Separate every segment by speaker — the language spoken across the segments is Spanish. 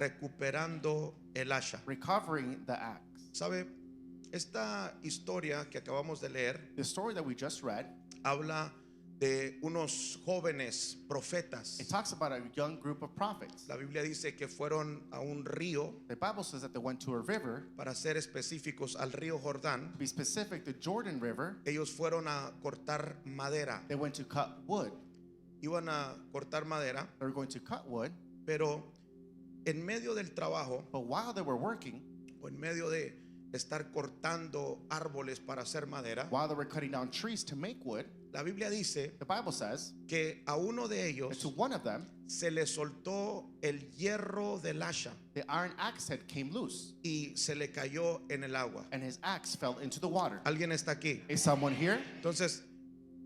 Speaker 1: recuperando el asha.
Speaker 2: recovering the axe.
Speaker 1: ¿Sabe? Esta historia que acabamos de leer
Speaker 2: The story that we just read,
Speaker 1: habla de unos jóvenes profetas.
Speaker 2: it talks about a young group of prophets.
Speaker 1: La Biblia dice que fueron a un río,
Speaker 2: The Bible says that they went to a river,
Speaker 1: para ser específicos, al río Jordán.
Speaker 2: to be specific, the Jordan River.
Speaker 1: Ellos fueron a cortar madera.
Speaker 2: They went to cut wood.
Speaker 1: Iban a cortar madera,
Speaker 2: They were going to cut wood,
Speaker 1: pero en medio del trabajo,
Speaker 2: but while they were working,
Speaker 1: o en medio de estar cortando árboles para hacer madera,
Speaker 2: while they were cutting down trees to make wood,
Speaker 1: la Biblia dice
Speaker 2: the Bible says
Speaker 1: que a uno de
Speaker 2: that
Speaker 1: ellos
Speaker 2: to one of them,
Speaker 1: se le soltó el hierro del asha
Speaker 2: the iron axe head came loose,
Speaker 1: y se le cayó en el agua.
Speaker 2: and his axe fell into the water.
Speaker 1: ¿Alguien está aquí?
Speaker 2: Is someone here?
Speaker 1: Entonces,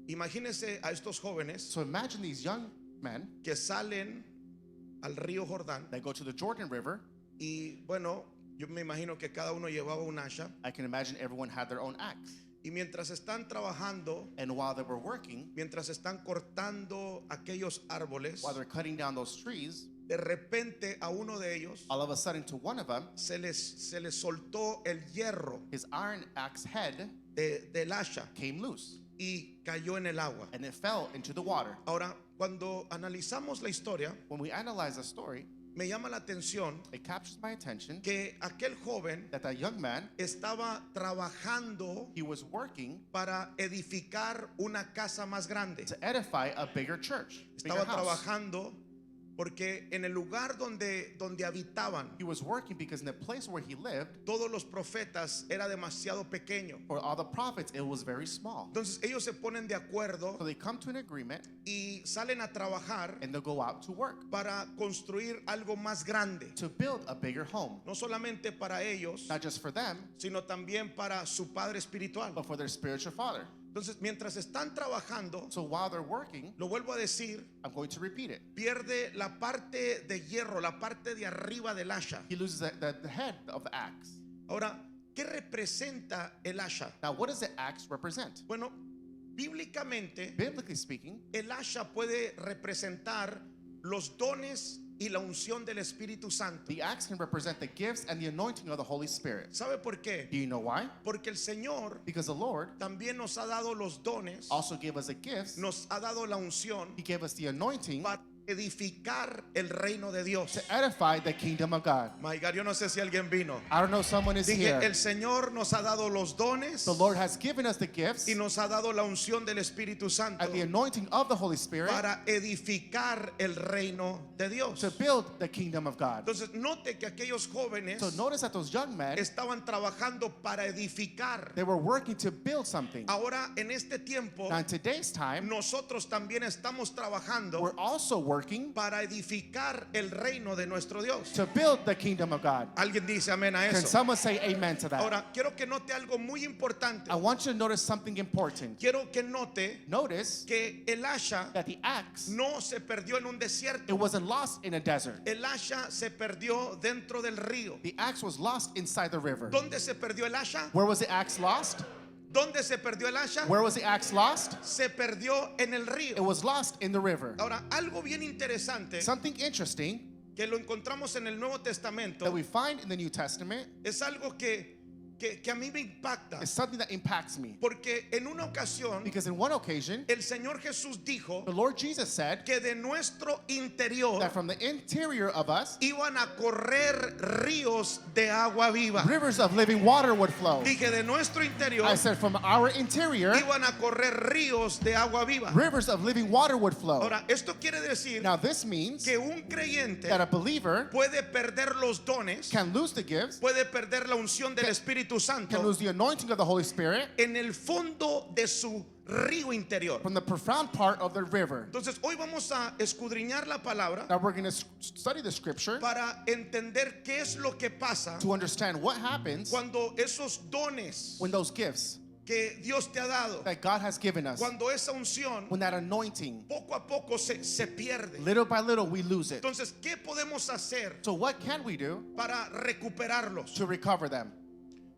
Speaker 1: imagínense a estos jóvenes
Speaker 2: So imagine these young men
Speaker 1: que salen al río Jordán
Speaker 2: that go to the Jordan River.
Speaker 1: y bueno, yo me imagino que cada uno llevaba un asha
Speaker 2: I can imagine everyone had their own axe.
Speaker 1: y mientras están trabajando,
Speaker 2: And while they were working,
Speaker 1: mientras están cortando aquellos árboles,
Speaker 2: while they're cutting down those trees,
Speaker 1: de repente a uno de ellos
Speaker 2: all of a sudden to one of them,
Speaker 1: se les soltó el hierro
Speaker 2: his iron axe head
Speaker 1: del asha
Speaker 2: came loose
Speaker 1: y cayó en el agua.
Speaker 2: and it fell into the water.
Speaker 1: Ahora, cuando analizamos la historia,
Speaker 2: When we analyze the story,
Speaker 1: me llama la atención
Speaker 2: it captures my attention
Speaker 1: que aquel joven
Speaker 2: that that young man,
Speaker 1: estaba trabajando
Speaker 2: he was working
Speaker 1: para edificar una casa más grande.
Speaker 2: to edify a bigger church, bigger
Speaker 1: Estaba
Speaker 2: house.
Speaker 1: trabajando porque en el lugar donde habitaban,
Speaker 2: He was working because in the place where he lived,
Speaker 1: todos los profetas era demasiado pequeño.
Speaker 2: for all the prophets, it was very small.
Speaker 1: Entonces ellos se ponen de acuerdo
Speaker 2: So they come to an agreement
Speaker 1: y salen a trabajar
Speaker 2: and they'll go out to work
Speaker 1: para construir algo más grande.
Speaker 2: to build a bigger home,
Speaker 1: No solamente para ellos,
Speaker 2: not just for them,
Speaker 1: sino también para su padre espiritual.
Speaker 2: but for their spiritual father.
Speaker 1: Entonces, mientras están trabajando,
Speaker 2: So while they're working,
Speaker 1: lo vuelvo a decir,
Speaker 2: I'm going to repeat it.
Speaker 1: pierde la parte de hierro, la parte de arriba del asha.
Speaker 2: He loses the head of the axe.
Speaker 1: Ahora, ¿qué representa el asha?
Speaker 2: Now, what does the axe represent?
Speaker 1: Bueno, bíblicamente,
Speaker 2: Biblically speaking,
Speaker 1: el asha puede representar los dones y la unción del Espíritu Santo.
Speaker 2: the axe can represent the gifts and the anointing of the Holy Spirit.
Speaker 1: ¿Sabe por qué?
Speaker 2: Do you know why?
Speaker 1: Porque el Señor
Speaker 2: Because the Lord
Speaker 1: también nos ha dado los dones,
Speaker 2: also gave us the gifts.
Speaker 1: nos ha dado la unción
Speaker 2: He gave us the anointing
Speaker 1: para edificar el reino de Dios.
Speaker 2: to edify the kingdom of God.
Speaker 1: My God, yo no sé si alguien vino.
Speaker 2: I don't know if someone is
Speaker 1: Dije,
Speaker 2: here.
Speaker 1: el Señor nos ha dado los dones
Speaker 2: The Lord has given us the gifts
Speaker 1: y nos ha dado la unción del Espíritu Santo
Speaker 2: and the anointing of the Holy Spirit
Speaker 1: para edificar el reino de Dios.
Speaker 2: to build the kingdom of God.
Speaker 1: Entonces, note que aquellos jóvenes
Speaker 2: So notice that those young men,
Speaker 1: estaban trabajando para edificar.
Speaker 2: they were working to build something.
Speaker 1: Ahora, en este tiempo,
Speaker 2: Now in today's time,
Speaker 1: nosotros también estamos trabajando
Speaker 2: we're also working
Speaker 1: para edificar el reino de nuestro Dios.
Speaker 2: to build the kingdom of God.
Speaker 1: Alguien dice amén a
Speaker 2: Can
Speaker 1: eso.
Speaker 2: someone say amen to that?
Speaker 1: Ahora, quiero que note algo muy importante.
Speaker 2: I want you to notice something important.
Speaker 1: Quiero que note
Speaker 2: Notice
Speaker 1: que el asha
Speaker 2: that the axe,
Speaker 1: no se perdió en un desierto.
Speaker 2: it wasn't lost in a desert.
Speaker 1: El asha se perdió dentro del río.
Speaker 2: The axe was lost inside the river.
Speaker 1: ¿Dónde se perdió el asha?
Speaker 2: Where was the axe lost?
Speaker 1: ¿Dónde se perdió el asha?
Speaker 2: Where was the axe lost?
Speaker 1: Se perdió en el
Speaker 2: It
Speaker 1: río.
Speaker 2: was lost in the river.
Speaker 1: Ahora, algo bien interesante
Speaker 2: Something interesting
Speaker 1: que lo encontramos en el Nuevo Testamento
Speaker 2: that we find in the New Testament
Speaker 1: es algo que a mí me impacta.
Speaker 2: is something that impacts me.
Speaker 1: Porque en una ocasión
Speaker 2: Because in one occasion,
Speaker 1: el Señor Jesús dijo
Speaker 2: the Lord Jesus said
Speaker 1: que de nuestro interior
Speaker 2: that from the interior of us,
Speaker 1: iban a correr ríos de agua viva.
Speaker 2: rivers of living water would flow.
Speaker 1: Dije, de nuestro interior
Speaker 2: I said from our interior,
Speaker 1: iban a correr ríos de agua viva.
Speaker 2: rivers of living water would flow.
Speaker 1: Ahora, esto quiere decir
Speaker 2: Now this means
Speaker 1: que un creyente
Speaker 2: that a believer
Speaker 1: puede perder los dones,
Speaker 2: can lose the gifts,
Speaker 1: puede perder la unción del Espíritu
Speaker 2: can
Speaker 1: Santo
Speaker 2: lose the anointing of the Holy Spirit
Speaker 1: en el fondo de su río interior.
Speaker 2: from the profound part of the river.
Speaker 1: Entonces, hoy vamos a escudriñar la palabra
Speaker 2: Now we're going to study the scripture
Speaker 1: para entender qué es lo que pasa
Speaker 2: to understand what happens
Speaker 1: cuando esos dones
Speaker 2: when those gifts
Speaker 1: que Dios te ha dado,
Speaker 2: that God has given us,
Speaker 1: cuando esa unción
Speaker 2: when that anointing,
Speaker 1: poco a poco se pierde.
Speaker 2: little by little, we lose it.
Speaker 1: Entonces, ¿qué podemos hacer
Speaker 2: So what can we do
Speaker 1: para recuperarlos?
Speaker 2: to recover them?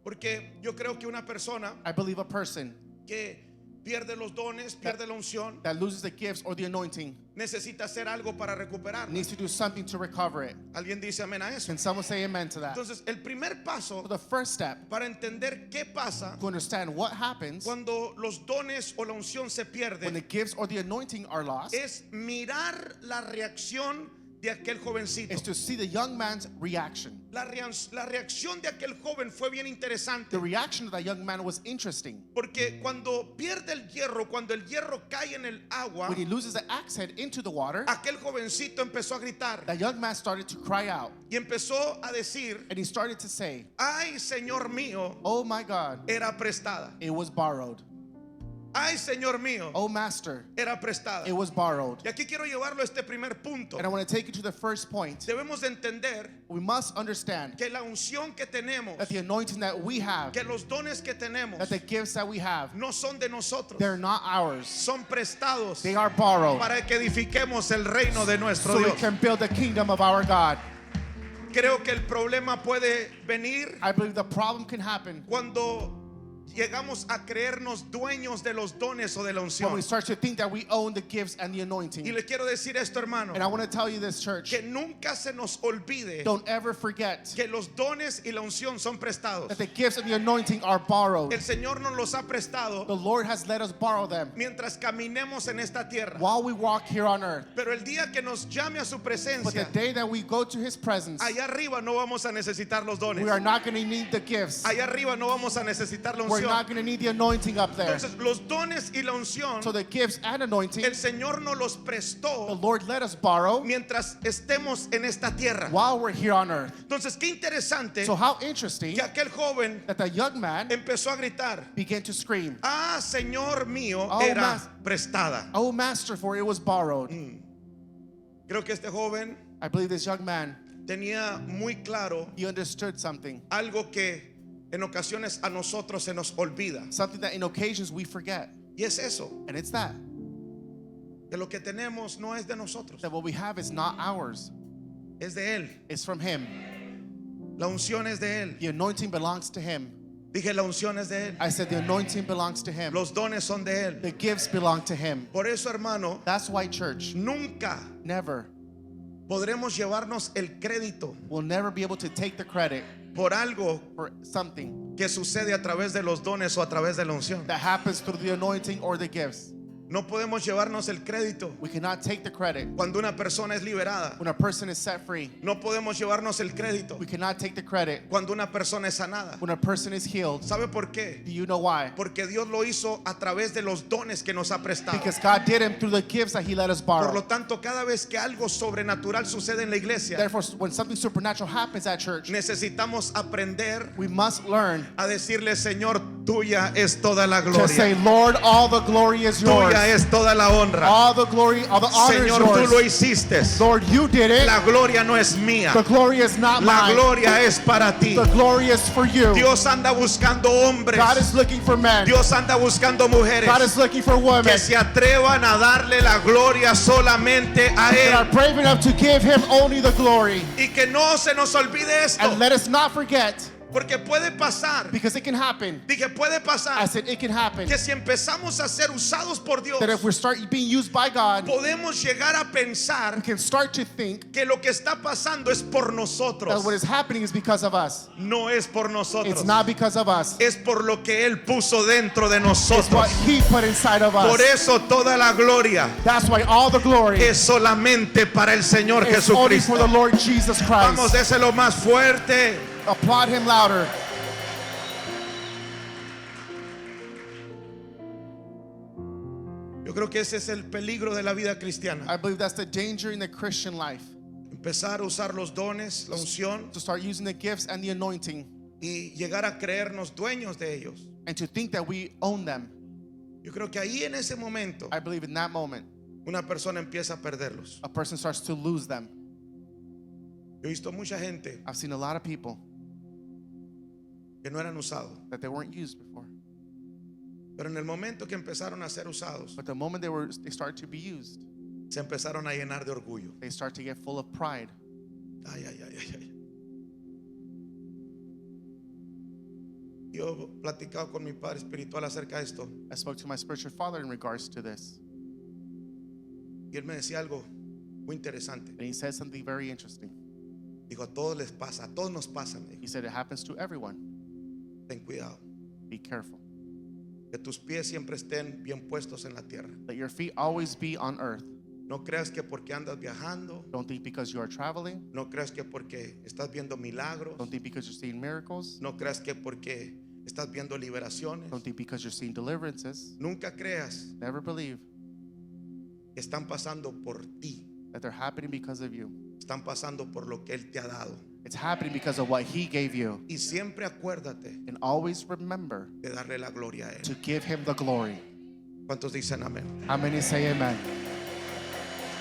Speaker 1: Porque yo creo que una persona
Speaker 2: I believe a person
Speaker 1: que pierde los dones, pierde la unción,
Speaker 2: that loses the gifts or the anointing
Speaker 1: necesita hacer algo para recuperarla.
Speaker 2: needs to do something to recover it.
Speaker 1: ¿Alguien dice amén a eso?
Speaker 2: Can someone say amen to that?
Speaker 1: Entonces, el primer paso
Speaker 2: So the first step
Speaker 1: para entender qué pasa
Speaker 2: to understand what happens
Speaker 1: cuando los dones o la unción se
Speaker 2: when
Speaker 1: pierden
Speaker 2: the gifts or the anointing are lost
Speaker 1: es mirar la reacción de aquel jovencito.
Speaker 2: is to see the young man's reaction.
Speaker 1: La reacción de aquel joven fue bien interesante,
Speaker 2: The reaction of that young man was interesting.
Speaker 1: porque cuando pierde el hierro, cuando el hierro cae en el agua,
Speaker 2: When he loses the axe head into the water,
Speaker 1: aquel jovencito empezó a gritar
Speaker 2: that young man started to cry out
Speaker 1: y empezó a decir,
Speaker 2: and he started to say,
Speaker 1: ay, Señor mío,
Speaker 2: "Oh my God,
Speaker 1: era prestada.
Speaker 2: it was borrowed.
Speaker 1: Ay, Señor mío,
Speaker 2: Oh Master,
Speaker 1: era prestada."
Speaker 2: it was borrowed."
Speaker 1: Y aquí quiero llevarlo a este primer punto.
Speaker 2: And I want to take you to the first point.
Speaker 1: Debemos de entender
Speaker 2: We must understand
Speaker 1: que la unción que tenemos,
Speaker 2: that the anointing that we have,
Speaker 1: que los dones que tenemos,
Speaker 2: that the gifts that we have,
Speaker 1: no son de nosotros,
Speaker 2: they're not ours.
Speaker 1: son prestados
Speaker 2: They are borrowed
Speaker 1: para que edifiquemos el reino de nuestro
Speaker 2: so we
Speaker 1: Dios.
Speaker 2: can build the kingdom of our God.
Speaker 1: Creo que el problema puede venir
Speaker 2: I believe the problem can happen
Speaker 1: cuando llegamos a creernos dueños de los dones o de la
Speaker 2: when
Speaker 1: unción.
Speaker 2: we start to think that we own the gifts and the
Speaker 1: Y
Speaker 2: anointing.
Speaker 1: le quiero decir esto, hermano,
Speaker 2: And I want to tell you this, church,
Speaker 1: que nunca se nos olvide
Speaker 2: don't ever forget
Speaker 1: que los dones y la unción son prestados.
Speaker 2: that the gifts and the anointing are borrowed.
Speaker 1: El Señor nos los ha
Speaker 2: The
Speaker 1: prestado
Speaker 2: Lord has let us borrow them
Speaker 1: mientras caminemos en esta tierra.
Speaker 2: while we walk here on earth.
Speaker 1: Pero el día que nos llame a su
Speaker 2: But the
Speaker 1: presencia,
Speaker 2: day that we go to His presence,
Speaker 1: allá arriba no vamos a necesitar los dones.
Speaker 2: we are not going to need the gifts.
Speaker 1: Allá arriba no vamos a necesitar la
Speaker 2: We're not
Speaker 1: unción.
Speaker 2: going to need the anointing up there.
Speaker 1: Entonces, los dones y la unción,
Speaker 2: So the gifts and anointing,
Speaker 1: el Señor nos los
Speaker 2: the
Speaker 1: prestó
Speaker 2: Lord let us borrow
Speaker 1: mientras estemos en esta tierra.
Speaker 2: while we're here on earth.
Speaker 1: Entonces, qué interesante
Speaker 2: So how interesting
Speaker 1: que aquel joven
Speaker 2: that the young man
Speaker 1: empezó a gritar,
Speaker 2: began to scream,
Speaker 1: ah, Señor mío,
Speaker 2: Oh,
Speaker 1: era prestada.
Speaker 2: "Oh Master, for it was borrowed."
Speaker 1: Creo que este joven
Speaker 2: I believe this young man,
Speaker 1: tenía muy claro
Speaker 2: he understood something.
Speaker 1: algo que en ocasiones a nosotros se nos olvida.
Speaker 2: Something that in occasions we forget.
Speaker 1: Y es eso,
Speaker 2: And it's that
Speaker 1: que lo que tenemos no es de nosotros,
Speaker 2: what we have is not ours.
Speaker 1: es de Él.
Speaker 2: It's from Him.
Speaker 1: La unción es de Él.
Speaker 2: The anointing belongs to Him.
Speaker 1: Dije, la unción es de Él.
Speaker 2: I said the anointing belongs to Him.
Speaker 1: Los dones son de Él.
Speaker 2: The gifts belong to Him.
Speaker 1: Por eso, hermano,
Speaker 2: That's why, church,
Speaker 1: nunca
Speaker 2: never
Speaker 1: podremos llevarnos el crédito
Speaker 2: will never be able to take the credit
Speaker 1: por algo
Speaker 2: for something
Speaker 1: que sucede a través de los dones o a través de la unción.
Speaker 2: that happens through the anointing or the gifts.
Speaker 1: No podemos llevarnos el crédito
Speaker 2: We cannot take the credit
Speaker 1: cuando una persona es liberada.
Speaker 2: when a person is set free.
Speaker 1: No podemos llevarnos el crédito
Speaker 2: We cannot take the credit
Speaker 1: cuando una persona es sanada.
Speaker 2: when a person is healed.
Speaker 1: ¿Sabe por qué?
Speaker 2: Do you know why?
Speaker 1: Porque Dios lo hizo a través de los dones que nos ha prestado.
Speaker 2: Because God did him through the gifts that He let us
Speaker 1: Por lo
Speaker 2: borrow.
Speaker 1: tanto, cada vez que algo sobrenatural sucede en la iglesia,
Speaker 2: Therefore, when something supernatural happens at church,
Speaker 1: necesitamos aprender
Speaker 2: we must learn
Speaker 1: a decirle, Señor, tuya es toda la
Speaker 2: to say,
Speaker 1: gloria.
Speaker 2: "Lord, all the glory is yours.
Speaker 1: Tuya es toda la honra.
Speaker 2: All the glory, all the honor is
Speaker 1: Señor, tú lo
Speaker 2: yours.
Speaker 1: hiciste.
Speaker 2: Lord, you did it.
Speaker 1: La gloria no es mía.
Speaker 2: The glory is not
Speaker 1: La
Speaker 2: mine.
Speaker 1: gloria es para ti.
Speaker 2: The glory is for you.
Speaker 1: Dios anda buscando hombres.
Speaker 2: God is looking for men.
Speaker 1: Dios anda buscando mujeres
Speaker 2: God is looking for women
Speaker 1: que se atrevan a darle la gloria solamente a
Speaker 2: that are
Speaker 1: Él.
Speaker 2: brave enough to give Him only the glory.
Speaker 1: Y que no se nos olvide esto,
Speaker 2: And let us not forget,
Speaker 1: porque puede pasar.
Speaker 2: because it can happen.
Speaker 1: Dije, puede pasar
Speaker 2: I said it can happen.
Speaker 1: que si empezamos a ser usados por Dios,
Speaker 2: That if we start being used by God,
Speaker 1: podemos llegar a
Speaker 2: we
Speaker 1: pensar
Speaker 2: can start to think
Speaker 1: que lo que está pasando es por
Speaker 2: that
Speaker 1: nosotros.
Speaker 2: what is happening is because of us.
Speaker 1: No es por nosotros.
Speaker 2: It's not because of us.
Speaker 1: Es por lo que Él puso dentro de
Speaker 2: It's
Speaker 1: nosotros.
Speaker 2: what He put inside of
Speaker 1: Por
Speaker 2: us.
Speaker 1: eso toda la gloria
Speaker 2: That's why all the glory
Speaker 1: es solamente para el Señor
Speaker 2: is only for the
Speaker 1: Jesucristo.
Speaker 2: Lord Jesus
Speaker 1: Vamos,
Speaker 2: Christ.
Speaker 1: déselo más fuerte.
Speaker 2: Applaud Him louder.
Speaker 1: Yo creo que ese es el peligro de la vida cristiana.
Speaker 2: I believe that's the danger in the Christian life.
Speaker 1: Empezar a usar los dones, la unción,
Speaker 2: To start using the gifts and the anointing
Speaker 1: y llegar a creernos dueños de ellos.
Speaker 2: and to think that we own them.
Speaker 1: Yo creo que ahí en ese momento
Speaker 2: I believe in that moment,
Speaker 1: una persona empieza a perderlos.
Speaker 2: a person starts to lose them.
Speaker 1: Yo he visto mucha gente
Speaker 2: I've seen a lot of people
Speaker 1: que no eran usados,
Speaker 2: that they weren't used before.
Speaker 1: pero en el momento que empezaron a ser usados,
Speaker 2: But the moment they start to be used,
Speaker 1: se empezaron a llenar de orgullo.
Speaker 2: they start to get full of pride.
Speaker 1: Ay, ay, ay, ay, ay. Yo he platicado con mi padre espiritual acerca de esto
Speaker 2: I spoke to my spiritual father in regards to this,
Speaker 1: y él me decía algo muy interesante.
Speaker 2: and he said something very interesting.
Speaker 1: Dijo, a todos les pasa, a todos nos pasa. Me
Speaker 2: He
Speaker 1: dijo,
Speaker 2: said it happens to everyone.
Speaker 1: ten cuidado,
Speaker 2: Be careful.
Speaker 1: que tus pies siempre estén bien puestos en la tierra.
Speaker 2: Let your feet always be on earth.
Speaker 1: No creas que porque andas viajando,
Speaker 2: Don't think because you are traveling.
Speaker 1: no creas que porque estás viendo milagros,
Speaker 2: Don't think because you're seeing miracles.
Speaker 1: no creas que porque estás viendo liberaciones.
Speaker 2: Don't think because you're seeing deliverances.
Speaker 1: Nunca creas
Speaker 2: Never believe
Speaker 1: que están pasando por ti,
Speaker 2: that they're happening because of you.
Speaker 1: están pasando por lo que Él te ha dado.
Speaker 2: It's happening because of what He gave you.
Speaker 1: Y siempre acuérdate
Speaker 2: And always remember
Speaker 1: de darle la gloria a
Speaker 2: to
Speaker 1: Él.
Speaker 2: give Him the glory.
Speaker 1: ¿Cuántos dicen amén?
Speaker 2: How many say amen?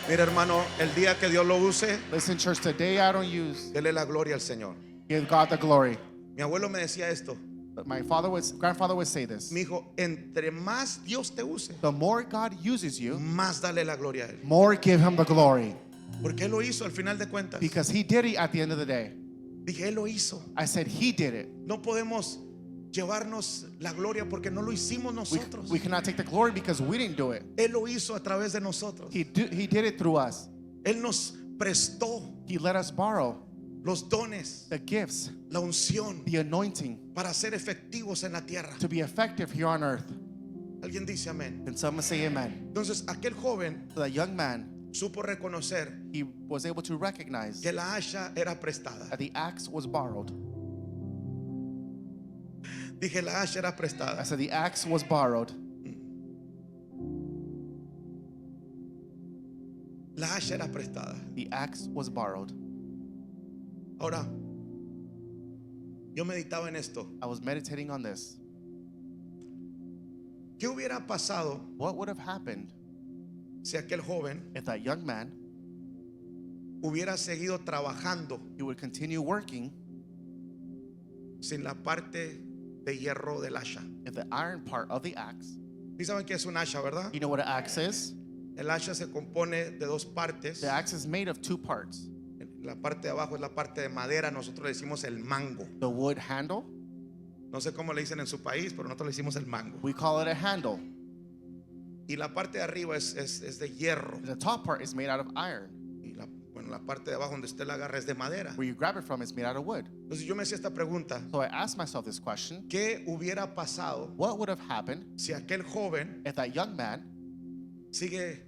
Speaker 1: Mira, hermano, el día que Dios lo use,
Speaker 2: Listen, church, today I don't use.
Speaker 1: dele la gloria al Señor.
Speaker 2: Give God the glory.
Speaker 1: Mi abuelo me decía esto.
Speaker 2: But my grandfather would say this.
Speaker 1: Mi hijo, entre más Dios te use,
Speaker 2: The more God uses you,
Speaker 1: más dale la gloria a Él.
Speaker 2: more give Him the glory.
Speaker 1: Porque Él lo hizo al final de cuentas.
Speaker 2: Because He did it at the end of the day.
Speaker 1: Dije, Él lo hizo.
Speaker 2: I said He did it.
Speaker 1: No podemos llevarnos la gloria porque no lo hicimos nosotros.
Speaker 2: We cannot take the glory because we didn't do it.
Speaker 1: Él lo hizo a través de nosotros.
Speaker 2: He did it through us.
Speaker 1: Él nos prestó
Speaker 2: He let us borrow
Speaker 1: los dones,
Speaker 2: the gifts,
Speaker 1: la unción
Speaker 2: the anointing
Speaker 1: para ser efectivos en la tierra.
Speaker 2: to be effective here on earth.
Speaker 1: Alguien dice amén.
Speaker 2: Can someone say amen?
Speaker 1: Entonces aquel joven
Speaker 2: So that young man,
Speaker 1: supo reconocer
Speaker 2: he was able to recognize
Speaker 1: que la hacha era prestada.
Speaker 2: that the axe was borrowed.
Speaker 1: Dije, la hacha era
Speaker 2: I
Speaker 1: prestada.
Speaker 2: said the axe was borrowed.
Speaker 1: La hacha era prestada.
Speaker 2: The axe was borrowed.
Speaker 1: Ahora, yo meditaba en esto.
Speaker 2: I was meditating on this.
Speaker 1: ¿Qué hubiera pasado
Speaker 2: What would have happened
Speaker 1: si aquel joven
Speaker 2: if that young man,
Speaker 1: hubiera seguido trabajando
Speaker 2: he would continue working
Speaker 1: sin la parte de hierro del hacha?
Speaker 2: if the iron part of the axe,
Speaker 1: ¿Sí saben qué es un hacha, verdad?
Speaker 2: you know what an axe is?
Speaker 1: El hacha se compone de dos partes.
Speaker 2: The axe is made of two parts.
Speaker 1: La parte de abajo es la parte de madera, nosotros le decimos el mango.
Speaker 2: The wood handle,
Speaker 1: No sé cómo le dicen en su país, pero nosotros le decimos el mango.
Speaker 2: we call it a handle.
Speaker 1: Y la parte de arriba es de hierro.
Speaker 2: The top part is made out of iron.
Speaker 1: Y la parte de abajo donde usted la agarra es de madera.
Speaker 2: Where you grab it from is made out of wood.
Speaker 1: Entonces yo me hacía esta pregunta.
Speaker 2: So I asked myself this question.
Speaker 1: ¿Qué hubiera pasado
Speaker 2: What would have happened
Speaker 1: si aquel joven
Speaker 2: if that young man
Speaker 1: sigue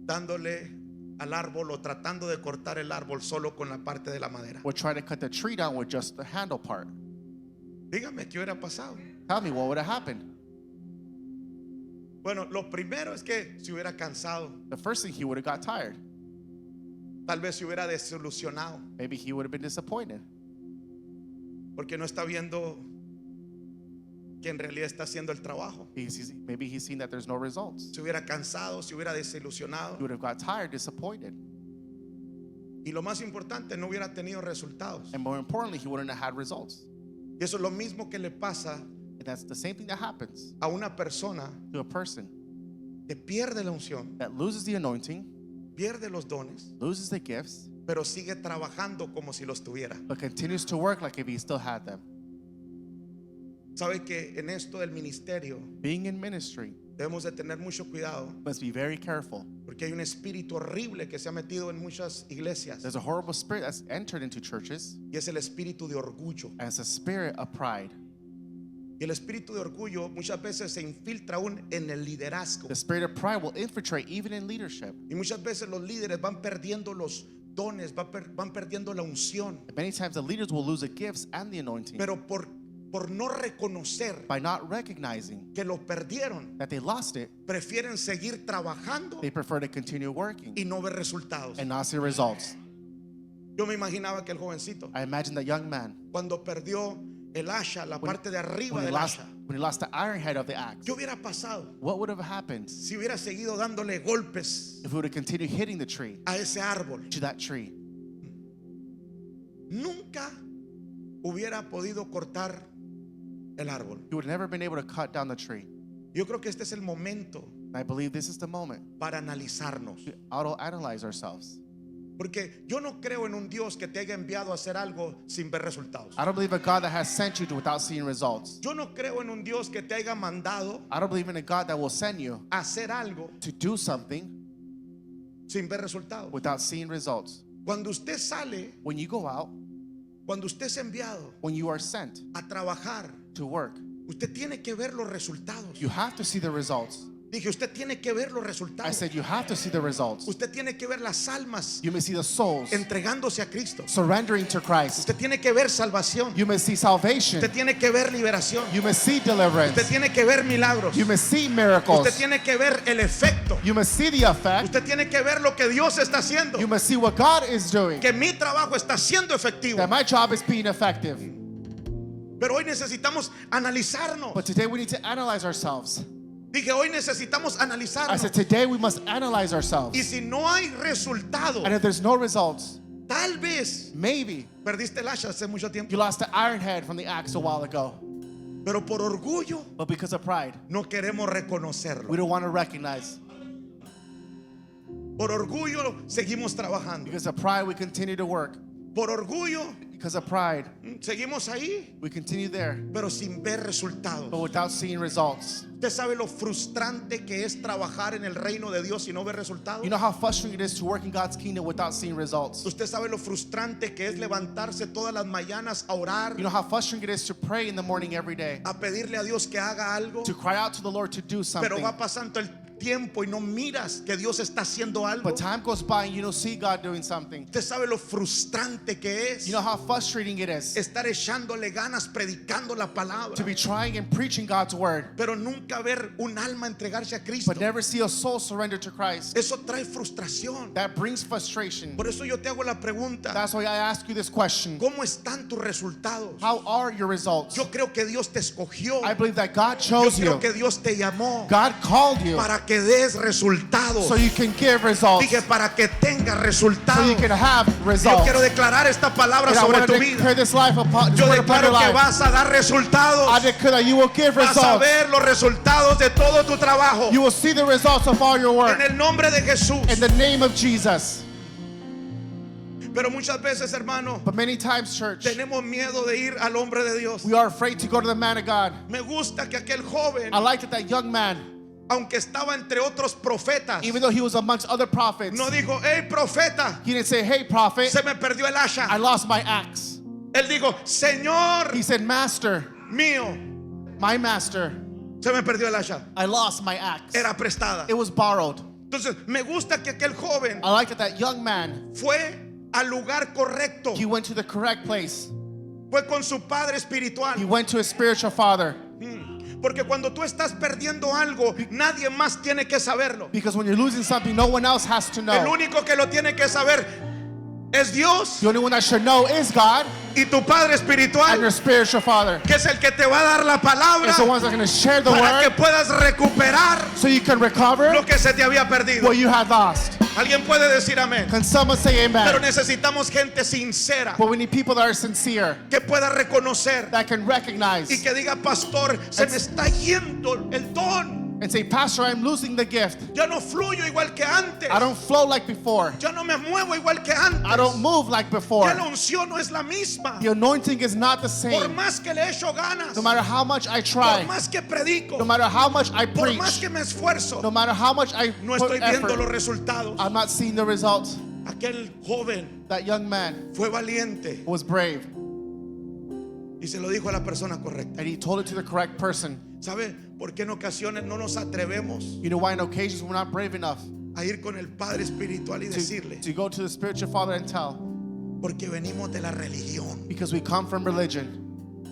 Speaker 1: dándole al árbol o tratando de cortar el árbol solo con la parte de la madera?
Speaker 2: would try to cut the tree down with just the handle part?
Speaker 1: Dígame, ¿qué hubiera pasado?
Speaker 2: Tell me, what would have happened?
Speaker 1: Bueno, lo primero es que se hubiera cansado.
Speaker 2: The first thing, he would have got tired.
Speaker 1: Tal vez se hubiera desilusionado
Speaker 2: Maybe he would have been disappointed
Speaker 1: porque no está viendo que en realidad está haciendo el trabajo.
Speaker 2: maybe he's seen that there's no results.
Speaker 1: Se hubiera cansado, se hubiera
Speaker 2: He
Speaker 1: desilusionado
Speaker 2: would have got tired, disappointed.
Speaker 1: y lo más importante, no hubiera tenido resultados.
Speaker 2: And more importantly, he wouldn't have had results.
Speaker 1: Y eso es lo mismo que le pasa
Speaker 2: And that's the same thing that happens
Speaker 1: a una persona
Speaker 2: to a person
Speaker 1: que pierde la unción,
Speaker 2: that loses the anointing,
Speaker 1: pierde los dones,
Speaker 2: loses the gifts,
Speaker 1: pero sigue trabajando como si los tuviera.
Speaker 2: but continues to work like if he still had them.
Speaker 1: Sabe que en esto del ministerio
Speaker 2: Being in ministry,
Speaker 1: debemos de tener mucho cuidado
Speaker 2: must be very careful.
Speaker 1: porque hay un espíritu horrible que se ha metido en muchas iglesias
Speaker 2: There's a horrible spirit that's entered into churches,
Speaker 1: y es el espíritu de orgullo.
Speaker 2: and it's a spirit of pride.
Speaker 1: Y el espíritu de orgullo muchas veces se infiltra aún en el liderazgo.
Speaker 2: The spirit of pride will infiltrate even in leadership.
Speaker 1: Y muchas veces los líderes van perdiendo los dones, van perdiendo la unción.
Speaker 2: Many times the leaders will lose the gifts and the anointing
Speaker 1: Pero por no reconocer
Speaker 2: by not recognizing
Speaker 1: que lo perdieron,
Speaker 2: that they lost it.
Speaker 1: prefieren seguir trabajando
Speaker 2: They prefer to continue working
Speaker 1: y no ver resultados.
Speaker 2: and not see results.
Speaker 1: Yo me imaginaba que el jovencito,
Speaker 2: I imagine that young man,
Speaker 1: cuando perdió el hacha, la parte de arriba
Speaker 2: when
Speaker 1: del hacha,
Speaker 2: he lost the iron head of the axe,
Speaker 1: ¿qué hubiera pasado
Speaker 2: what would have happened
Speaker 1: si hubiera seguido dándole golpes
Speaker 2: if he would have continued hitting the tree,
Speaker 1: a ese árbol?
Speaker 2: to that tree?
Speaker 1: Nunca hubiera podido cortar el árbol.
Speaker 2: He would have never been able to cut down the tree.
Speaker 1: Yo creo que este es el momento
Speaker 2: I believe this is the moment
Speaker 1: para analizarnos.
Speaker 2: to auto-analyze ourselves.
Speaker 1: Porque yo no creo en un Dios que te haya enviado a hacer algo sin ver resultados.
Speaker 2: I don't believe a God that has sent you without seeing results.
Speaker 1: Yo no creo en un Dios que te haya mandado
Speaker 2: I don't believe in a God that will send you
Speaker 1: a hacer algo
Speaker 2: to do something
Speaker 1: sin ver resultados.
Speaker 2: without seeing results.
Speaker 1: Cuando usted sale,
Speaker 2: When you go out,
Speaker 1: cuando usted es enviado
Speaker 2: when you are sent
Speaker 1: a trabajar,
Speaker 2: to work,
Speaker 1: usted tiene que ver los resultados.
Speaker 2: you have to see the results.
Speaker 1: Dije, usted tiene que ver los
Speaker 2: I
Speaker 1: resultados.
Speaker 2: said you have to see the results.
Speaker 1: Usted tiene que ver las almas
Speaker 2: You may see the souls
Speaker 1: entregándose a Cristo.
Speaker 2: surrendering to Christ.
Speaker 1: Usted tiene que ver salvación.
Speaker 2: You may see salvation.
Speaker 1: Usted tiene que ver liberación.
Speaker 2: You may see deliverance.
Speaker 1: Usted tiene que ver milagros.
Speaker 2: You may see
Speaker 1: Usted
Speaker 2: miracles.
Speaker 1: tiene que ver el efecto.
Speaker 2: You may see the effect.
Speaker 1: Usted tiene que ver lo que Dios está haciendo.
Speaker 2: You may see what God is doing.
Speaker 1: Que mi trabajo está siendo efectivo.
Speaker 2: That my job is being effective.
Speaker 1: Pero hoy necesitamos analizarnos.
Speaker 2: But today we need to analyze ourselves.
Speaker 1: Dije, hoy necesitamos
Speaker 2: I
Speaker 1: analizarnos.
Speaker 2: said today we must analyze
Speaker 1: Y
Speaker 2: ourselves.
Speaker 1: si no hay resultado,
Speaker 2: And if there's no results,
Speaker 1: tal vez
Speaker 2: maybe
Speaker 1: perdiste el hacha hace mucho tiempo.
Speaker 2: you lost the iron head from the axe a while ago.
Speaker 1: Pero por orgullo
Speaker 2: But because of pride,
Speaker 1: no queremos
Speaker 2: we
Speaker 1: reconocerlo.
Speaker 2: don't want to recognize.
Speaker 1: Por orgullo seguimos trabajando.
Speaker 2: Because of pride, we continue to work.
Speaker 1: Por orgullo
Speaker 2: Because of pride,
Speaker 1: seguimos ahí,
Speaker 2: we continue there,
Speaker 1: pero sin ver resultados.
Speaker 2: but without seeing results.
Speaker 1: ¿Usted sabe lo frustrante que es trabajar en el reino de Dios y no ver resultados?
Speaker 2: You know how frustrating it is to work in God's kingdom without seeing results.
Speaker 1: ¿Usted sabe lo frustrante que es levantarse todas las mañanas a orar,
Speaker 2: You know how frustrating it is to pray in the morning every day,
Speaker 1: a pedirle a Dios que haga algo,
Speaker 2: to cry out to the Lord to do
Speaker 1: pero
Speaker 2: something.
Speaker 1: va pasando el tiempo y no miras que Dios está haciendo algo?
Speaker 2: But time goes by and you don't see God doing something.
Speaker 1: ¿Usted sabe lo frustrante que es
Speaker 2: You know how frustrating it is
Speaker 1: estar echándole ganas predicando la
Speaker 2: to
Speaker 1: palabra,
Speaker 2: be trying and preaching God's word,
Speaker 1: pero nunca ver un alma entregarse a Cristo?
Speaker 2: but never see a soul surrender to Christ?
Speaker 1: Eso trae frustración.
Speaker 2: That brings frustration.
Speaker 1: Por eso yo te hago la pregunta:
Speaker 2: That's why I ask you this question.
Speaker 1: ¿cómo están tus resultados?
Speaker 2: How are your results?
Speaker 1: Yo creo que Dios te escogió.
Speaker 2: I believe that God
Speaker 1: Yo
Speaker 2: chose
Speaker 1: creo
Speaker 2: you.
Speaker 1: que Dios te llamó
Speaker 2: God called you
Speaker 1: para que des resultados.
Speaker 2: so you can give results,
Speaker 1: Dije, para que tengas
Speaker 2: so
Speaker 1: resultados.
Speaker 2: you can have
Speaker 1: Yo
Speaker 2: results.
Speaker 1: quiero declarar esta palabra
Speaker 2: And I
Speaker 1: sobre
Speaker 2: want
Speaker 1: tu
Speaker 2: to
Speaker 1: vida.
Speaker 2: declare this life upon, this
Speaker 1: Yo
Speaker 2: word upon your
Speaker 1: declaro que
Speaker 2: life.
Speaker 1: vas a dar
Speaker 2: I
Speaker 1: resultados.
Speaker 2: declare that you will give
Speaker 1: Vas a
Speaker 2: results.
Speaker 1: ver los resultados de todo tu trabajo.
Speaker 2: You will see the results of all your work
Speaker 1: En el nombre de Jesús.
Speaker 2: in the name of Jesus.
Speaker 1: Pero muchas veces, hermano,
Speaker 2: But many times, church,
Speaker 1: tenemos miedo de ir al hombre de Dios.
Speaker 2: we are afraid to go to the man of God.
Speaker 1: Me gusta que aquel joven,
Speaker 2: I like that young man,
Speaker 1: aunque estaba entre otros profetas,
Speaker 2: even though he was amongst other prophets,
Speaker 1: no dijo, hey profeta,
Speaker 2: he didn't say, hey prophet,
Speaker 1: se me perdió el
Speaker 2: I
Speaker 1: hacha.
Speaker 2: lost my axe.
Speaker 1: Él dijo, Señor
Speaker 2: He said, master,
Speaker 1: mío,
Speaker 2: my master,
Speaker 1: se me perdió el hacha.
Speaker 2: I lost my axe.
Speaker 1: Era prestada.
Speaker 2: It was borrowed.
Speaker 1: Entonces, me gusta que aquel joven
Speaker 2: I like that young man,
Speaker 1: fue al lugar correcto.
Speaker 2: he went to the correct place.
Speaker 1: Fue con su padre
Speaker 2: He
Speaker 1: espiritual.
Speaker 2: went to his spiritual father.
Speaker 1: Porque cuando tú estás perdiendo algo, nadie más tiene que saberlo.
Speaker 2: Because when you're losing something, no one else has to
Speaker 1: El
Speaker 2: know.
Speaker 1: único que lo tiene que saber es Dios
Speaker 2: The only one that should know is God
Speaker 1: y tu padre
Speaker 2: and
Speaker 1: espiritual,
Speaker 2: your spiritual father.
Speaker 1: que es el que te va a dar la palabra
Speaker 2: It's the ones that are going to share the
Speaker 1: para que
Speaker 2: word
Speaker 1: puedas recuperar
Speaker 2: so you can recover
Speaker 1: lo que se te había perdido.
Speaker 2: what you had lost.
Speaker 1: Alguien puede decir amén.
Speaker 2: Can someone say
Speaker 1: Pero
Speaker 2: amen?
Speaker 1: necesitamos gente sincera
Speaker 2: But we need people that are sincere,
Speaker 1: que pueda reconocer
Speaker 2: that can recognize
Speaker 1: y que diga, pastor, se me está yendo el don.
Speaker 2: and say, Pastor, I'm losing the gift.
Speaker 1: Ya no fluyo igual que antes.
Speaker 2: I don't flow like before.
Speaker 1: Ya no me muevo igual que antes.
Speaker 2: I don't move like before.
Speaker 1: Ya la unción no es la misma.
Speaker 2: The anointing is not the
Speaker 1: Por
Speaker 2: same.
Speaker 1: más que le echo ganas,
Speaker 2: No matter how much I
Speaker 1: por
Speaker 2: try,
Speaker 1: más que predico,
Speaker 2: no matter how much I
Speaker 1: por más
Speaker 2: preach,
Speaker 1: que me esfuerzo,
Speaker 2: no matter how much I
Speaker 1: no
Speaker 2: put
Speaker 1: estoy viendo los
Speaker 2: effort,
Speaker 1: resultados.
Speaker 2: I'm not seeing the results.
Speaker 1: Aquel joven
Speaker 2: That young man
Speaker 1: fue valiente
Speaker 2: was brave,
Speaker 1: y se lo dijo a la persona correcta.
Speaker 2: and he told it to the correct person.
Speaker 1: ¿Sabe por qué en ocasiones no nos atrevemos
Speaker 2: You know why? On occasions we're not brave enough
Speaker 1: a ir con el Padre Espiritual y decirle?
Speaker 2: to go to the spiritual father and tell,
Speaker 1: Porque venimos de la religión.
Speaker 2: because we come from religion.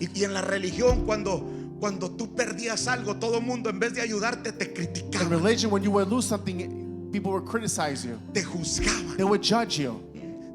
Speaker 1: Y en la religión, cuando tú perdías algo, todo el mundo en vez de ayudarte te
Speaker 2: In
Speaker 1: criticaba,
Speaker 2: religion, when you would lose something, people would criticize you.
Speaker 1: te juzgaban,
Speaker 2: They would judge you.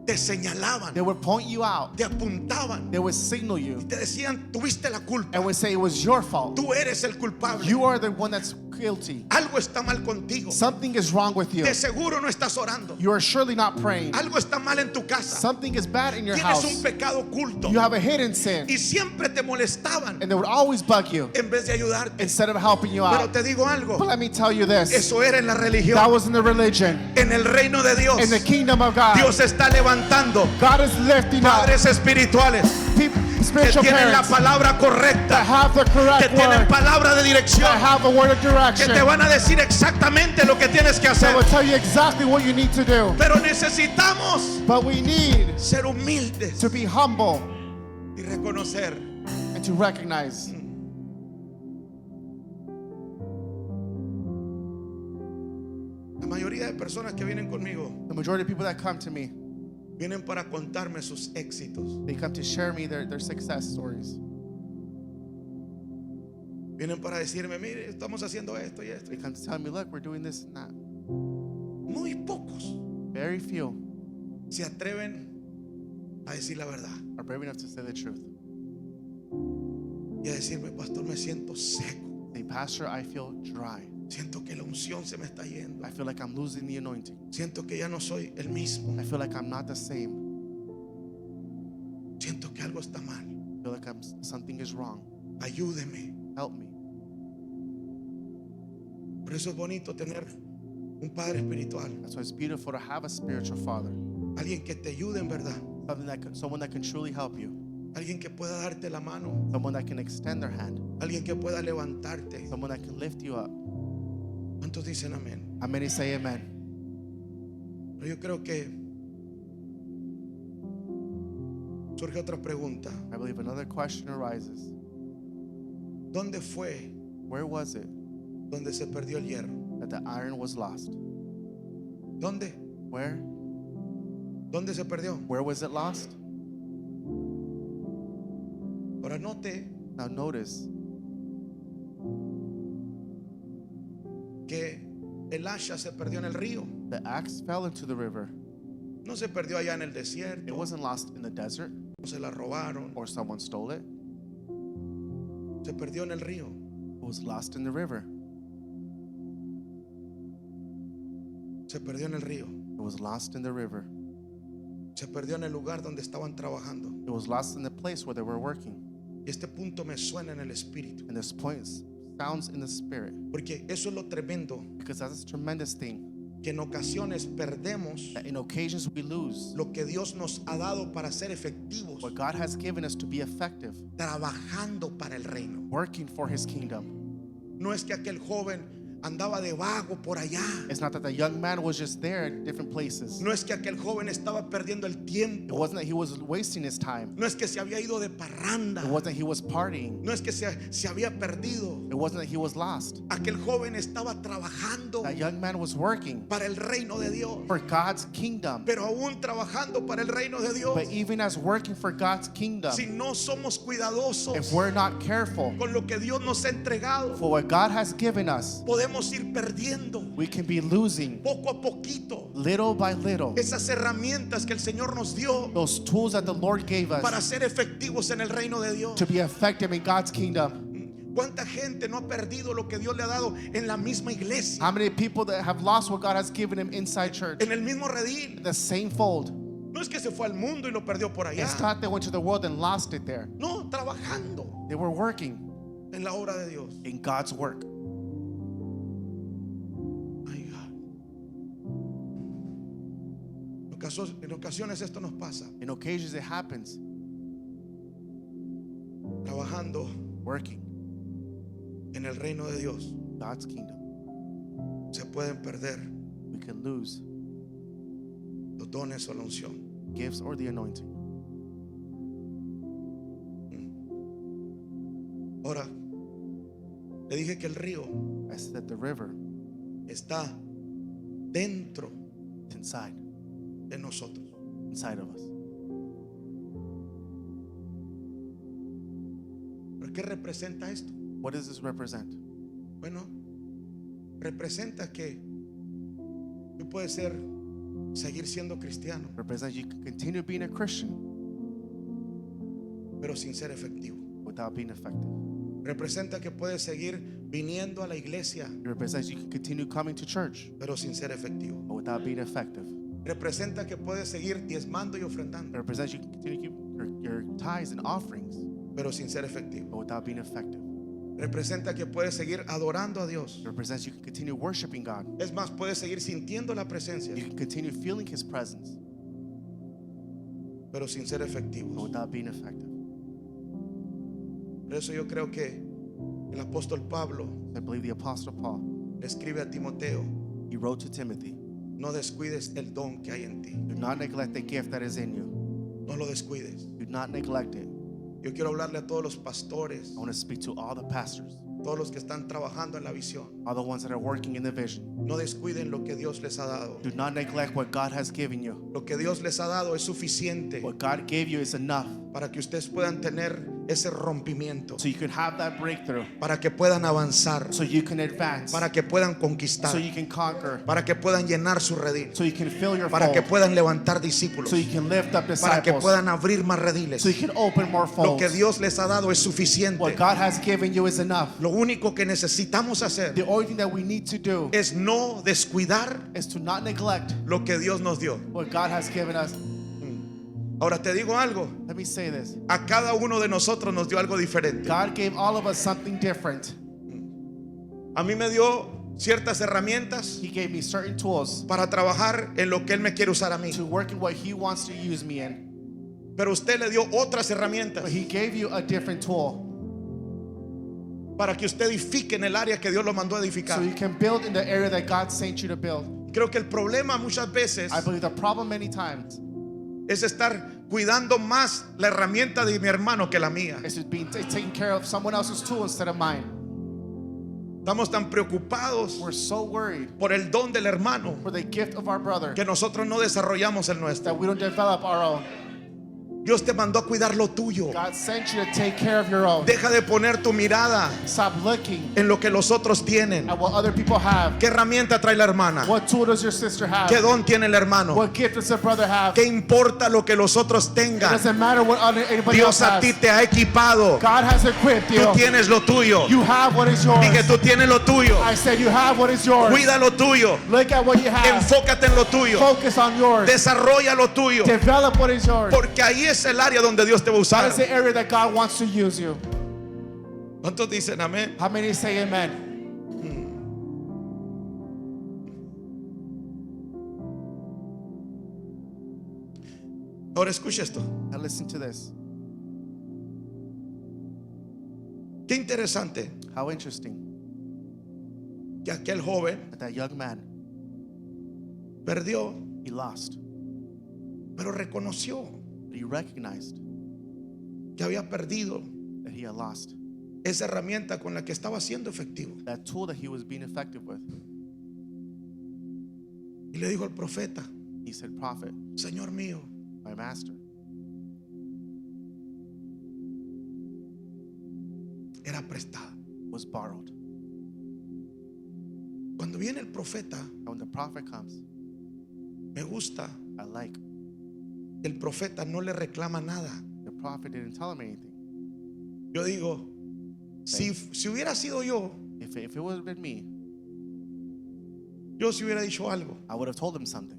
Speaker 1: te señalaban,
Speaker 2: They would point you out.
Speaker 1: te apuntaban,
Speaker 2: They would signal you
Speaker 1: te decían, tuviste la culpa,
Speaker 2: and would say it was your fault.
Speaker 1: tú eres el culpable.
Speaker 2: You are the one that's guilty.
Speaker 1: Algo está mal contigo.
Speaker 2: Something is wrong with you.
Speaker 1: De seguro no estás orando.
Speaker 2: You are surely not praying.
Speaker 1: Algo está mal en tu casa.
Speaker 2: Something is bad in your
Speaker 1: Tienes un
Speaker 2: house.
Speaker 1: pecado oculto.
Speaker 2: You have a hidden sin.
Speaker 1: Y siempre te molestaban
Speaker 2: And they would always bug you
Speaker 1: en vez de ayudarte.
Speaker 2: instead of helping you
Speaker 1: Pero
Speaker 2: out.
Speaker 1: te digo algo.
Speaker 2: But let me tell you this.
Speaker 1: Eso era en la religión.
Speaker 2: That was in the religion.
Speaker 1: En el reino de Dios.
Speaker 2: In the kingdom of God.
Speaker 1: Dios está levantando
Speaker 2: God is lifting up
Speaker 1: padres espirituales
Speaker 2: people,
Speaker 1: que
Speaker 2: spiritual
Speaker 1: tienen la
Speaker 2: parents
Speaker 1: palabra
Speaker 2: that
Speaker 1: correcta,
Speaker 2: have the
Speaker 1: que
Speaker 2: correct
Speaker 1: tienen
Speaker 2: word,
Speaker 1: palabra de dirección,
Speaker 2: that have a word of
Speaker 1: que
Speaker 2: direction,
Speaker 1: te van a decir exactamente lo que tienes que
Speaker 2: that
Speaker 1: hacer.
Speaker 2: will tell you exactly what you need to do.
Speaker 1: Pero necesitamos
Speaker 2: But we need
Speaker 1: ser humildes
Speaker 2: to be humble
Speaker 1: y reconocer.
Speaker 2: and to recognize.
Speaker 1: La mayoría de personas que vienen conmigo
Speaker 2: The majority of people that come to me,
Speaker 1: vienen para contarme sus éxitos.
Speaker 2: they come to share me their success stories.
Speaker 1: Vienen para decirme, mire, estamos haciendo esto y esto.
Speaker 2: They come to tell me, look, we're doing this and that.
Speaker 1: Muy pocos
Speaker 2: Very few
Speaker 1: se atreven a decir la verdad
Speaker 2: are brave enough to say the truth.
Speaker 1: y a decirme, pastor, me siento seco.
Speaker 2: Say, Pastor, I feel dry.
Speaker 1: Siento que la unción se me está yendo.
Speaker 2: I feel like I'm losing the anointing.
Speaker 1: Siento que ya no soy el mismo.
Speaker 2: I feel like I'm not the same.
Speaker 1: Siento que algo está mal.
Speaker 2: I feel like something is wrong.
Speaker 1: Ayúdeme.
Speaker 2: Help me.
Speaker 1: Por eso es bonito tener un padre espiritual.
Speaker 2: That's why it's beautiful to have a spiritual father.
Speaker 1: Alguien que te ayude en verdad.
Speaker 2: Someone that can truly help you.
Speaker 1: Alguien que pueda darte la mano.
Speaker 2: Someone that can extend their hand.
Speaker 1: Alguien que pueda levantarte.
Speaker 2: Someone that can lift you up.
Speaker 1: ¿Cuántos dicen amén?
Speaker 2: How many say amen?
Speaker 1: Pero yo creo que surge otra pregunta.
Speaker 2: I believe another question arises.
Speaker 1: ¿Dónde fue
Speaker 2: Where was it
Speaker 1: donde se perdió el hierro?
Speaker 2: that the iron was lost?
Speaker 1: ¿Dónde?
Speaker 2: Where?
Speaker 1: ¿Dónde se perdió?
Speaker 2: Where was it lost?
Speaker 1: Ahora note
Speaker 2: Now notice
Speaker 1: que el asha se perdió en el río.
Speaker 2: the axe fell into the river.
Speaker 1: No se perdió allá en el
Speaker 2: It
Speaker 1: desierto.
Speaker 2: wasn't lost in the desert
Speaker 1: No se la robaron.
Speaker 2: or someone stole it.
Speaker 1: Se perdió en el río.
Speaker 2: It was lost in the river.
Speaker 1: Se perdió en el río.
Speaker 2: It was lost in the river.
Speaker 1: Se perdió en el lugar donde estaban trabajando.
Speaker 2: It was lost in the place where they were working.
Speaker 1: Y este punto me suena en el espíritu.
Speaker 2: And this point sounds in the spirit.
Speaker 1: Porque eso es lo tremendo.
Speaker 2: Because that's a tremendous thing.
Speaker 1: Que en ocasiones perdemos
Speaker 2: That in occasions we lose
Speaker 1: lo que Dios nos ha dado para ser efectivos.
Speaker 2: what God has given us to be effective,
Speaker 1: Trabajando para el reino.
Speaker 2: working for His kingdom.
Speaker 1: No es que aquel joven andaba de vago por allá.
Speaker 2: It's not that the young man was just there at different places.
Speaker 1: No es que aquel joven estaba perdiendo el
Speaker 2: It
Speaker 1: tiempo.
Speaker 2: wasn't that he was wasting his time.
Speaker 1: No es que se había ido de parranda.
Speaker 2: It wasn't that he was partying.
Speaker 1: No es que se había perdido.
Speaker 2: It wasn't that he was lost.
Speaker 1: Aquel joven estaba trabajando
Speaker 2: That young man was working
Speaker 1: para el reino de Dios.
Speaker 2: for God's kingdom.
Speaker 1: Pero aún trabajando para el reino de Dios,
Speaker 2: But even as working for God's kingdom,
Speaker 1: si no somos cuidadosos
Speaker 2: if we're not careful
Speaker 1: con lo que Dios nos ha entregado,
Speaker 2: for what God has given us,
Speaker 1: podemos ir perdiendo
Speaker 2: we can be losing
Speaker 1: poco a poquito
Speaker 2: little by little
Speaker 1: esas herramientas que el Señor nos dio
Speaker 2: those tools that the Lord gave
Speaker 1: para
Speaker 2: us
Speaker 1: ser efectivos en el reino de Dios.
Speaker 2: to be effective in God's kingdom.
Speaker 1: ¿Cuánta gente no ha perdido lo que Dios le ha dado en la misma iglesia,
Speaker 2: How many people that have lost what God has given them inside church?
Speaker 1: en el mismo redil?
Speaker 2: The same fold.
Speaker 1: No es que se fue al mundo y lo perdió por allá.
Speaker 2: It's not they went to the world and lost it there.
Speaker 1: No, trabajando
Speaker 2: They were working
Speaker 1: en la obra de Dios.
Speaker 2: in God's work.
Speaker 1: Ay, God. En ocasiones esto nos pasa.
Speaker 2: In occasions it happens.
Speaker 1: Trabajando
Speaker 2: Working
Speaker 1: en el reino de Dios
Speaker 2: God's kingdom.
Speaker 1: se pueden perder
Speaker 2: We can lose
Speaker 1: los dones o la unción.
Speaker 2: gifts or the anointing.
Speaker 1: Ahora, le dije que el río
Speaker 2: I said that the river
Speaker 1: está dentro
Speaker 2: is inside
Speaker 1: de nosotros.
Speaker 2: of us.
Speaker 1: ¿Pero qué representa esto?
Speaker 2: What does this represent?
Speaker 1: Bueno, representa que tú puedes seguir siendo cristiano,
Speaker 2: Represents you can continue being a Christian
Speaker 1: pero sin ser efectivo.
Speaker 2: without being effective.
Speaker 1: Representa que puedes seguir viniendo a la iglesia,
Speaker 2: It represents you can continue coming to church,
Speaker 1: pero sin ser efectivo.
Speaker 2: but without being effective.
Speaker 1: Representa que puedes seguir diezmando y
Speaker 2: It
Speaker 1: ofrendando,
Speaker 2: represents you can continue to keep your tithes and offerings,
Speaker 1: pero sin ser efectivo.
Speaker 2: but without being effective.
Speaker 1: Representa que puedes seguir adorando a Dios.
Speaker 2: It represents you can continue worshiping God.
Speaker 1: Es más, puedes seguir sintiendo la presencia,
Speaker 2: You can continue feeling His presence,
Speaker 1: pero sin ser
Speaker 2: but
Speaker 1: efectivos.
Speaker 2: without being effective.
Speaker 1: Por eso yo creo que el apóstol Pablo
Speaker 2: I believe the Apostle Paul,
Speaker 1: le escribe a Timoteo:
Speaker 2: he wrote to Timothy,
Speaker 1: no descuides el don que hay en ti.
Speaker 2: do not neglect the gift that is in you.
Speaker 1: No lo descuides.
Speaker 2: Do not neglect it.
Speaker 1: Yo quiero hablarle a todos los pastores,
Speaker 2: I want to speak to all the pastors,
Speaker 1: todos los que están trabajando en la visión.
Speaker 2: all the ones that are working in the vision.
Speaker 1: No descuiden lo que Dios les ha dado.
Speaker 2: Do not neglect what God has given you.
Speaker 1: Lo que Dios les ha dado es suficiente
Speaker 2: What God gave you is enough,
Speaker 1: para que ustedes puedan tener ese rompimiento,
Speaker 2: so you can have that breakthrough,
Speaker 1: para que puedan avanzar,
Speaker 2: so you can advance,
Speaker 1: para que puedan
Speaker 2: so
Speaker 1: conquistar,
Speaker 2: you can conquer,
Speaker 1: para que puedan llenar su redil,
Speaker 2: so you can fill your
Speaker 1: para que
Speaker 2: fold,
Speaker 1: puedan levantar discípulos,
Speaker 2: so you can lift up
Speaker 1: para que
Speaker 2: disciples,
Speaker 1: puedan abrir más rediles.
Speaker 2: so you can open more
Speaker 1: Lo que
Speaker 2: folds.
Speaker 1: Dios les ha dado es suficiente.
Speaker 2: What God has given you is enough.
Speaker 1: Lo único que necesitamos hacer
Speaker 2: The only thing that we need to do
Speaker 1: es no descuidar
Speaker 2: is to not neglect
Speaker 1: lo que Dios nos dio.
Speaker 2: what God has given us.
Speaker 1: Ahora te digo algo,
Speaker 2: Let me say this.
Speaker 1: a cada uno de nosotros nos dio algo diferente.
Speaker 2: God gave all of us something different.
Speaker 1: A mí me dio ciertas herramientas
Speaker 2: He gave me certain tools
Speaker 1: para trabajar en lo que Él me quiere usar a mí,
Speaker 2: to work in what He wants to use me in.
Speaker 1: pero usted le dio otras herramientas
Speaker 2: But He gave you a different tool
Speaker 1: para que usted edifique en el área que Dios lo mandó a edificar.
Speaker 2: so you can build in the area that God sent you to build.
Speaker 1: Creo que el problema muchas veces
Speaker 2: I believe the problem many times
Speaker 1: es estar cuidando más la herramienta de mi hermano que la mía.
Speaker 2: is to be taking care of someone else's tool instead of mine.
Speaker 1: Estamos tan preocupados
Speaker 2: We're so worried
Speaker 1: por el don del hermano
Speaker 2: for the gift of our brother
Speaker 1: que nosotros no desarrollamos el nuestro.
Speaker 2: that we don't develop our own.
Speaker 1: Dios te mandó a cuidar lo tuyo.
Speaker 2: God sent you to take care of your own.
Speaker 1: Deja de poner tu mirada
Speaker 2: Stop looking
Speaker 1: en lo que los otros tienen.
Speaker 2: at what other people have.
Speaker 1: ¿Qué herramienta trae la hermana?
Speaker 2: What tool does your sister have?
Speaker 1: ¿Qué don tiene el hermano?
Speaker 2: What gift does your brother have?
Speaker 1: ¿Qué importa lo que los otros
Speaker 2: It
Speaker 1: tengan?
Speaker 2: doesn't matter what anybody else
Speaker 1: Dios a
Speaker 2: has.
Speaker 1: ti te ha equipado.
Speaker 2: God has equipped you.
Speaker 1: Tú tienes lo tuyo.
Speaker 2: You have what is yours.
Speaker 1: Dije, tú tienes lo tuyo.
Speaker 2: I said you have what is yours.
Speaker 1: Cuida lo tuyo.
Speaker 2: Look at what you have.
Speaker 1: Enfócate en lo tuyo.
Speaker 2: Focus on yours.
Speaker 1: Desarrolla lo tuyo.
Speaker 2: Develop what is yours.
Speaker 1: Porque ahí es el área donde Dios te va a
Speaker 2: That
Speaker 1: usar.
Speaker 2: is the area that God wants to use you.
Speaker 1: ¿Cuántos dicen amén?
Speaker 2: How many say amen?
Speaker 1: Ahora escucha esto.
Speaker 2: Now listen to this.
Speaker 1: Qué interesante
Speaker 2: How interesting
Speaker 1: que aquel joven
Speaker 2: that young man,
Speaker 1: perdió,
Speaker 2: he lost,
Speaker 1: pero reconoció
Speaker 2: but he recognized
Speaker 1: que había perdido
Speaker 2: that he had lost
Speaker 1: esa herramienta con la que estaba siendo efectivo.
Speaker 2: that tool that he was being effective with.
Speaker 1: Y le dijo al profeta:
Speaker 2: He said, "Prophet,
Speaker 1: Señor mío,
Speaker 2: my master,
Speaker 1: era prestada.
Speaker 2: was borrowed."
Speaker 1: Cuando viene el profeta,
Speaker 2: And when the prophet comes,
Speaker 1: me gusta
Speaker 2: I like
Speaker 1: que el profeta no le reclama nada.
Speaker 2: the prophet didn't tell him anything.
Speaker 1: Yo digo, si hubiera sido yo,
Speaker 2: If it would have been me,
Speaker 1: yo sí hubiera dicho algo.
Speaker 2: I would have told him something.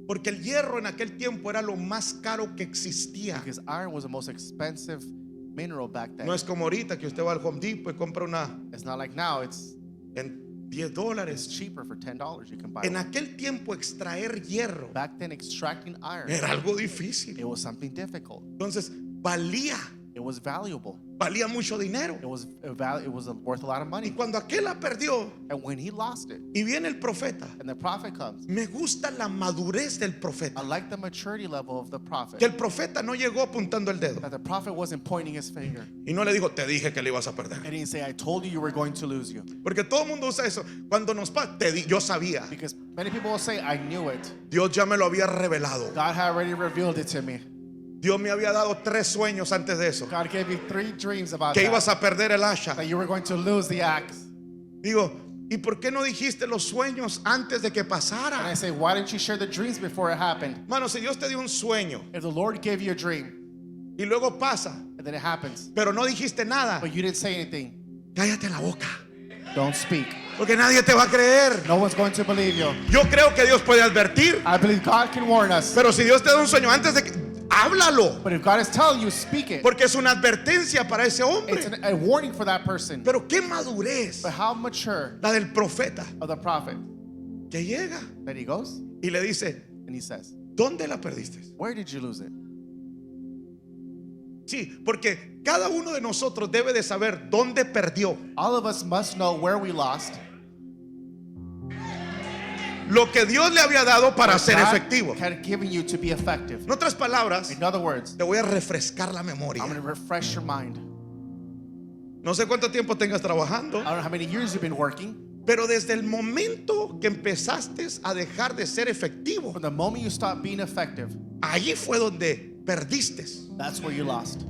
Speaker 1: Porque el hierro en aquel tiempo era lo más caro que existía.
Speaker 2: Because iron was the most expensive mineral back then.
Speaker 1: No es como ahorita que usted va al Home Depot y compra una
Speaker 2: It's not like now. It's
Speaker 1: en $10.
Speaker 2: cheaper for $10. You can buy
Speaker 1: En
Speaker 2: one.
Speaker 1: aquel tiempo extraer hierro
Speaker 2: Back then, extracting iron,
Speaker 1: era algo difícil.
Speaker 2: it was something difficult.
Speaker 1: Entonces valía
Speaker 2: It was valuable.
Speaker 1: valía mucho dinero.
Speaker 2: It was worth a lot of
Speaker 1: Y
Speaker 2: money.
Speaker 1: cuando aquel la perdió
Speaker 2: And when he lost it,
Speaker 1: y viene el profeta,
Speaker 2: and the prophet comes,
Speaker 1: me gusta la madurez del
Speaker 2: I
Speaker 1: profeta.
Speaker 2: like the maturity level of the prophet.
Speaker 1: Que el profeta no llegó apuntando el dedo
Speaker 2: That the prophet wasn't pointing his finger.
Speaker 1: y no le dijo, te dije que le ibas a perder.
Speaker 2: And he didn't say, "I told you you were going to lose you."
Speaker 1: Porque todo el mundo usa eso. Cuando nos pasa, yo sabía.
Speaker 2: Because many people will say, "I knew it.
Speaker 1: Dios ya me lo había revelado.
Speaker 2: God had already revealed it to me.
Speaker 1: Dios me había dado 3 sueños antes de eso.
Speaker 2: God gave you 3 dreams about
Speaker 1: Que
Speaker 2: that.
Speaker 1: ibas a perder el asha.
Speaker 2: That you were going to lose the axe."
Speaker 1: Digo, ¿y por qué no dijiste los sueños antes de que
Speaker 2: And I
Speaker 1: pasara?
Speaker 2: say, why didn't you share the dreams before it happened?
Speaker 1: Mano, si Dios te dio un sueño
Speaker 2: If the Lord gave you a dream
Speaker 1: y luego pasa,
Speaker 2: and then it happens.
Speaker 1: pero no dijiste nada.
Speaker 2: But you didn't say anything.
Speaker 1: Cállate la boca,
Speaker 2: Don't speak.
Speaker 1: porque nadie te va a creer.
Speaker 2: No one's going to believe you.
Speaker 1: Yo creo que Dios puede advertir,
Speaker 2: I believe God can warn us.
Speaker 1: pero si Dios te da un sueño antes de que, háblalo,
Speaker 2: But if God is telling you, speak it.
Speaker 1: porque es una advertencia para ese
Speaker 2: It's
Speaker 1: hombre.
Speaker 2: a warning for that person.
Speaker 1: Pero qué madurez
Speaker 2: But how mature
Speaker 1: la del profeta,
Speaker 2: of the prophet
Speaker 1: que llega
Speaker 2: that he goes
Speaker 1: y le dice,
Speaker 2: and he says,
Speaker 1: ¿dónde la perdiste?
Speaker 2: where did you lose it?
Speaker 1: Sí, porque cada uno de nosotros debe de saber dónde perdió.
Speaker 2: All of us must know where we lost.
Speaker 1: Lo que Dios le había dado para
Speaker 2: what
Speaker 1: ser
Speaker 2: God
Speaker 1: efectivo.
Speaker 2: had given you to be effective.
Speaker 1: En otras palabras,
Speaker 2: In other words,
Speaker 1: te voy a refrescar la memoria.
Speaker 2: I'm going to refresh your mind.
Speaker 1: No sé cuánto tiempo tengas trabajando,
Speaker 2: I don't know how many years you've been working.
Speaker 1: pero desde el momento que empezaste a dejar de ser efectivo,
Speaker 2: From the moment you stop being effective,
Speaker 1: allí fue donde perdiste
Speaker 2: that's where you lost,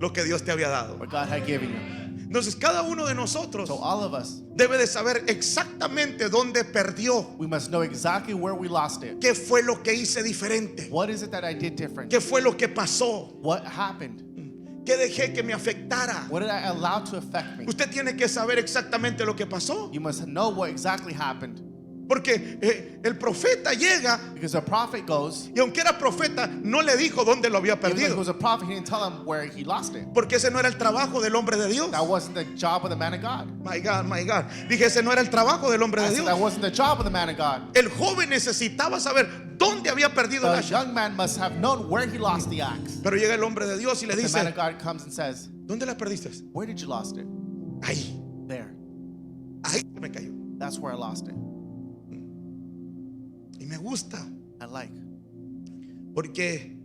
Speaker 1: lo que Dios te había dado.
Speaker 2: what God had given you.
Speaker 1: Entonces cada uno de nosotros
Speaker 2: So all of us,
Speaker 1: debe de saber exactamente dónde perdió.
Speaker 2: we must know exactly where we lost it.
Speaker 1: ¿Qué fue lo que hice diferente?
Speaker 2: What is it that I did different?
Speaker 1: ¿Qué fue lo que pasó?
Speaker 2: What happened?
Speaker 1: ¿Qué dejé que me afectara?
Speaker 2: What did I allow to affect me?
Speaker 1: Usted tiene que saber exactamente lo que pasó.
Speaker 2: You must know what exactly happened.
Speaker 1: Porque el profeta llega
Speaker 2: Because a prophet goes,
Speaker 1: y aunque era profeta, no le dijo dónde lo había
Speaker 2: even though he
Speaker 1: perdido.
Speaker 2: was a prophet, he didn't tell him where he lost it.
Speaker 1: Porque ese no era el trabajo del hombre de Dios.
Speaker 2: That wasn't the job of the man of God.
Speaker 1: My God, my God. Dije, ese no era el trabajo del hombre
Speaker 2: I
Speaker 1: de
Speaker 2: said that
Speaker 1: Dios.
Speaker 2: wasn't the job of the man of God.
Speaker 1: El joven necesitaba saber dónde había perdido el
Speaker 2: The
Speaker 1: hacha.
Speaker 2: young man must have known where he lost the axe.
Speaker 1: Pero llega el hombre de Dios y le
Speaker 2: The man
Speaker 1: dice,
Speaker 2: of God comes and says,
Speaker 1: ¿dónde la perdiste?
Speaker 2: where did you lost it?
Speaker 1: Ahí,
Speaker 2: There.
Speaker 1: ahí me cayó.
Speaker 2: That's where I lost it.
Speaker 1: Y me gusta
Speaker 2: I like.
Speaker 1: porque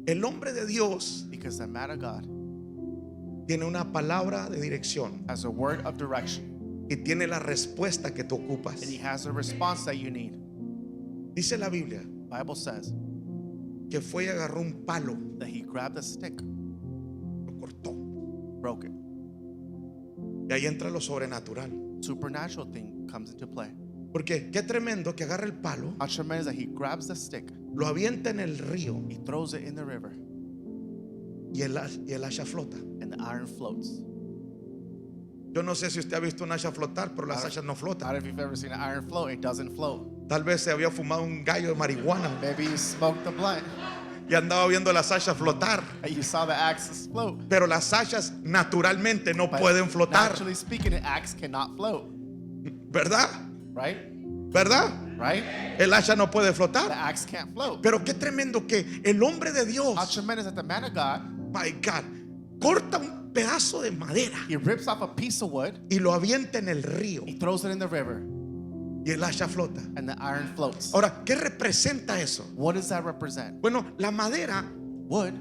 Speaker 1: el hombre de Dios
Speaker 2: Because the man of God
Speaker 1: tiene una palabra de dirección
Speaker 2: has a word of direction.
Speaker 1: y tiene la respuesta que tú ocupas.
Speaker 2: And he has a response that you need.
Speaker 1: Dice la Biblia
Speaker 2: Bible says
Speaker 1: que fue y agarró un palo,
Speaker 2: that he grabbed a stick,
Speaker 1: lo cortó.
Speaker 2: broke it.
Speaker 1: Y ahí entra lo sobrenatural.
Speaker 2: Supernatural thing comes into play.
Speaker 1: Porque qué tremendo que agarra el palo,
Speaker 2: How tremendous that he grabs the stick,
Speaker 1: lo avienta en el río
Speaker 2: he throws it in the river,
Speaker 1: y el hacha flota.
Speaker 2: and the iron floats.
Speaker 1: Yo no sé si usted ha visto un hacha flotar, pero las hachas no
Speaker 2: I
Speaker 1: flotan.
Speaker 2: don't know if you've ever seen an iron float, it doesn't float.
Speaker 1: Tal vez se había fumado un gallo de marihuana
Speaker 2: Maybe you smoked the blunt
Speaker 1: y andaba viendo las hachas flotar.
Speaker 2: and you saw the axes float.
Speaker 1: Pero las hachas naturalmente no
Speaker 2: But
Speaker 1: pueden flotar,
Speaker 2: naturally speaking, an axe cannot float,
Speaker 1: ¿verdad?
Speaker 2: right?
Speaker 1: ¿Verdad?
Speaker 2: Right?
Speaker 1: El hacha no puede
Speaker 2: The
Speaker 1: flotar.
Speaker 2: axe can't float.
Speaker 1: Pero qué tremendo que el hombre de
Speaker 2: How
Speaker 1: Dios,
Speaker 2: tremendous that the man of God,
Speaker 1: my God, corta un pedazo de madera
Speaker 2: he rips off a piece of wood,
Speaker 1: y lo avienta en el río
Speaker 2: he throws it in the river,
Speaker 1: y el hacha flota.
Speaker 2: and the iron floats.
Speaker 1: Ahora, ¿qué representa eso?
Speaker 2: What does that represent?
Speaker 1: Bueno, la madera,
Speaker 2: Wood.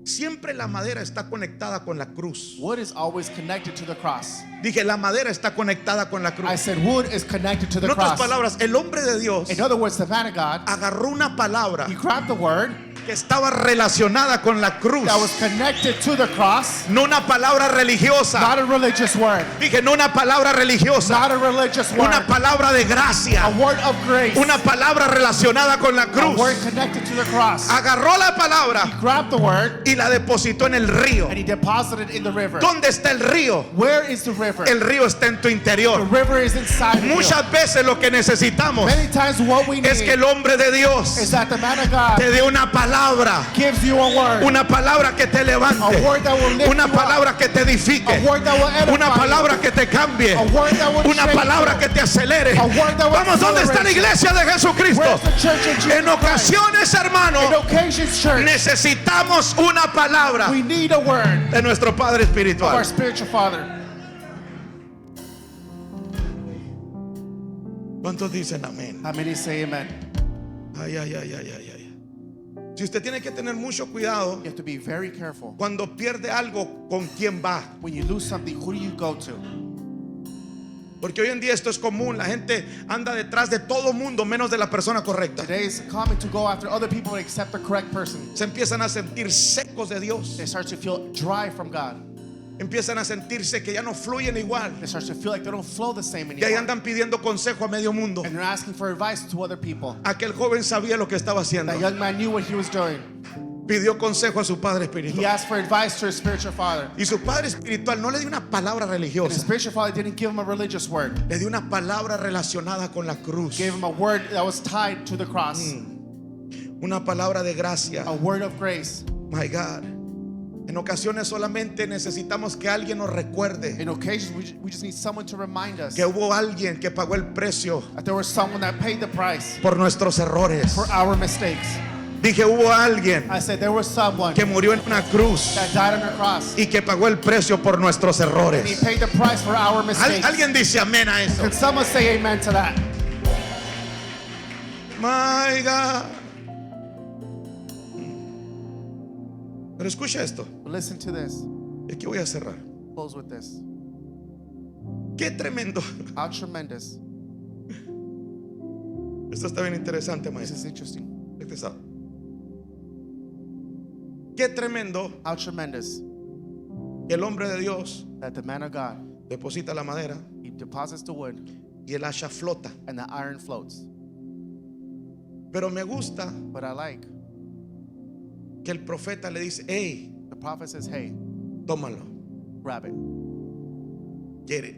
Speaker 1: siempre la madera está conectada con la cruz.
Speaker 2: Wood is always connected to the cross.
Speaker 1: Dije, la madera está conectada con la
Speaker 2: I
Speaker 1: cruz.
Speaker 2: said wood is connected to the
Speaker 1: En otras
Speaker 2: cross.
Speaker 1: palabras, el hombre de Dios
Speaker 2: In other words, the man of God,
Speaker 1: agarró una palabra
Speaker 2: he grabbed the word
Speaker 1: que estaba relacionada con la cruz,
Speaker 2: that was connected to the cross,
Speaker 1: no una palabra religiosa.
Speaker 2: not a religious word,
Speaker 1: Dije, no una palabra religiosa,
Speaker 2: not a religious word,
Speaker 1: una palabra de gracia,
Speaker 2: a word of grace,
Speaker 1: una palabra relacionada con la
Speaker 2: a
Speaker 1: cruz.
Speaker 2: word connected to the cross.
Speaker 1: Agarró la palabra
Speaker 2: He grabbed the word
Speaker 1: y la depositó en el río.
Speaker 2: and he deposited it in the river.
Speaker 1: ¿Dónde está el río?
Speaker 2: Where is the river?
Speaker 1: El río está en tu
Speaker 2: The
Speaker 1: interior.
Speaker 2: river is inside of you.
Speaker 1: Muchas veces lo que necesitamos
Speaker 2: Many times what we
Speaker 1: es que
Speaker 2: need
Speaker 1: el hombre de
Speaker 2: is
Speaker 1: Dios
Speaker 2: that the man of God
Speaker 1: te dé una palabra,
Speaker 2: gives you a word,
Speaker 1: una palabra que te levante,
Speaker 2: a word that will lift
Speaker 1: una
Speaker 2: you up,
Speaker 1: palabra que te edifique,
Speaker 2: a word that will edify
Speaker 1: una palabra que te cambie,
Speaker 2: you, a word that will
Speaker 1: una
Speaker 2: change
Speaker 1: palabra
Speaker 2: you.
Speaker 1: que te acelere.
Speaker 2: A word that will
Speaker 1: Vamos, ¿dónde está la
Speaker 2: accelerate you?
Speaker 1: iglesia de Jesucristo?
Speaker 2: Where's the church of Jesus
Speaker 1: En ocasiones, hermano,
Speaker 2: Christ? In occasions, church,
Speaker 1: necesitamos una palabra
Speaker 2: we need a word
Speaker 1: de nuestro Padre
Speaker 2: of our
Speaker 1: Espiritual.
Speaker 2: spiritual Father.
Speaker 1: ¿Cuántos dicen amén?
Speaker 2: How many say amen?
Speaker 1: Ay, ay, ay, ay, ay, ay. Si usted tiene que tener mucho cuidado
Speaker 2: You have to be very careful.
Speaker 1: cuando pierde algo, ¿con quién va?
Speaker 2: When you lose something, who do you go to?
Speaker 1: Porque hoy en día esto es común. La gente anda detrás de todo mundo menos de la persona correcta.
Speaker 2: Today it's common to go after other people except the correct person.
Speaker 1: Se empiezan a sentir secos de Dios.
Speaker 2: They start to feel dry from God.
Speaker 1: Empiezan a sentirse que ya no fluyen igual.
Speaker 2: They start to feel like they don't flow the same
Speaker 1: Y ahí
Speaker 2: anymore.
Speaker 1: andan pidiendo consejo a medio mundo.
Speaker 2: And they're asking for advice to other people.
Speaker 1: Aquel joven sabía lo que estaba haciendo.
Speaker 2: That young man knew what he was doing.
Speaker 1: pidió consejo a su padre
Speaker 2: He
Speaker 1: espiritual.
Speaker 2: asked for advice to his spiritual father.
Speaker 1: Y su padre espiritual no le dio una palabra
Speaker 2: And his
Speaker 1: religiosa,
Speaker 2: spiritual father didn't give him a religious word.
Speaker 1: le dio una palabra relacionada con la cruz.
Speaker 2: Gave him a word that was tied to the cross.
Speaker 1: Una palabra de gracia.
Speaker 2: A word of grace.
Speaker 1: My God. En ocasiones solamente necesitamos que alguien nos recuerde
Speaker 2: In occasions, we just need someone to remind us
Speaker 1: que hubo alguien que pagó el precio
Speaker 2: that there was someone that paid the price
Speaker 1: por nuestros errores.
Speaker 2: for our mistakes.
Speaker 1: Dije, hubo alguien
Speaker 2: I said there was someone
Speaker 1: que murió en una cruz
Speaker 2: that died on the cross.
Speaker 1: y que pagó el precio por nuestros
Speaker 2: He
Speaker 1: errores.
Speaker 2: paid the price for our mistakes.
Speaker 1: Alguien dice amén a eso.
Speaker 2: Can someone say amen to that?
Speaker 1: My God. Pero escucha esto.
Speaker 2: But listen to this.
Speaker 1: Y aquí voy a cerrar.
Speaker 2: Close with this.
Speaker 1: Qué tremendo.
Speaker 2: How tremendous.
Speaker 1: Esto está bien interesante,
Speaker 2: This
Speaker 1: maestro.
Speaker 2: is interesting.
Speaker 1: Check this out. Qué tremendo
Speaker 2: How tremendous
Speaker 1: que el hombre de Dios
Speaker 2: that the man of God,
Speaker 1: deposita la madera
Speaker 2: he deposits the wood
Speaker 1: y el hacha flota.
Speaker 2: and the iron floats.
Speaker 1: Pero me gusta
Speaker 2: But I like,
Speaker 1: que el profeta le dice, hey,
Speaker 2: the prophet says, hey,
Speaker 1: tómalo,
Speaker 2: grab it.
Speaker 1: get it.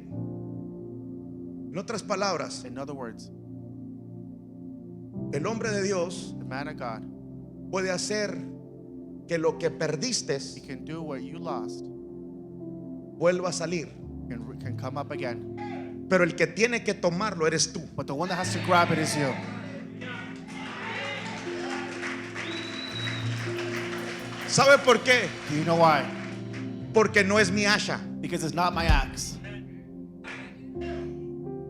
Speaker 1: En otras palabras,
Speaker 2: In other words,
Speaker 1: el hombre de Dios
Speaker 2: the man of God,
Speaker 1: puede hacer que lo que perdiste
Speaker 2: he can do what you lost,
Speaker 1: vuelva a salir.
Speaker 2: can come up again.
Speaker 1: Pero el que tiene que tomarlo eres tú.
Speaker 2: But the one that has to grab it is you.
Speaker 1: ¿Sabe por qué?
Speaker 2: Do you know why?
Speaker 1: Porque no es mi hacha.
Speaker 2: Because it's not my axe.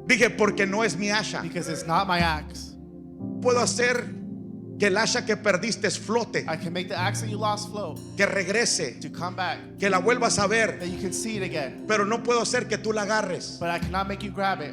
Speaker 1: Dije, porque no es mi hacha.
Speaker 2: Because it's not my axe.
Speaker 1: Puedo hacer que el hacha que perdiste flote,
Speaker 2: I can make the axe that you lost float,
Speaker 1: que regrese,
Speaker 2: to come back,
Speaker 1: que la vuelvas a ver,
Speaker 2: that you can see it again.
Speaker 1: pero no puedo hacer que tú la agarres.
Speaker 2: But I cannot make you grab it.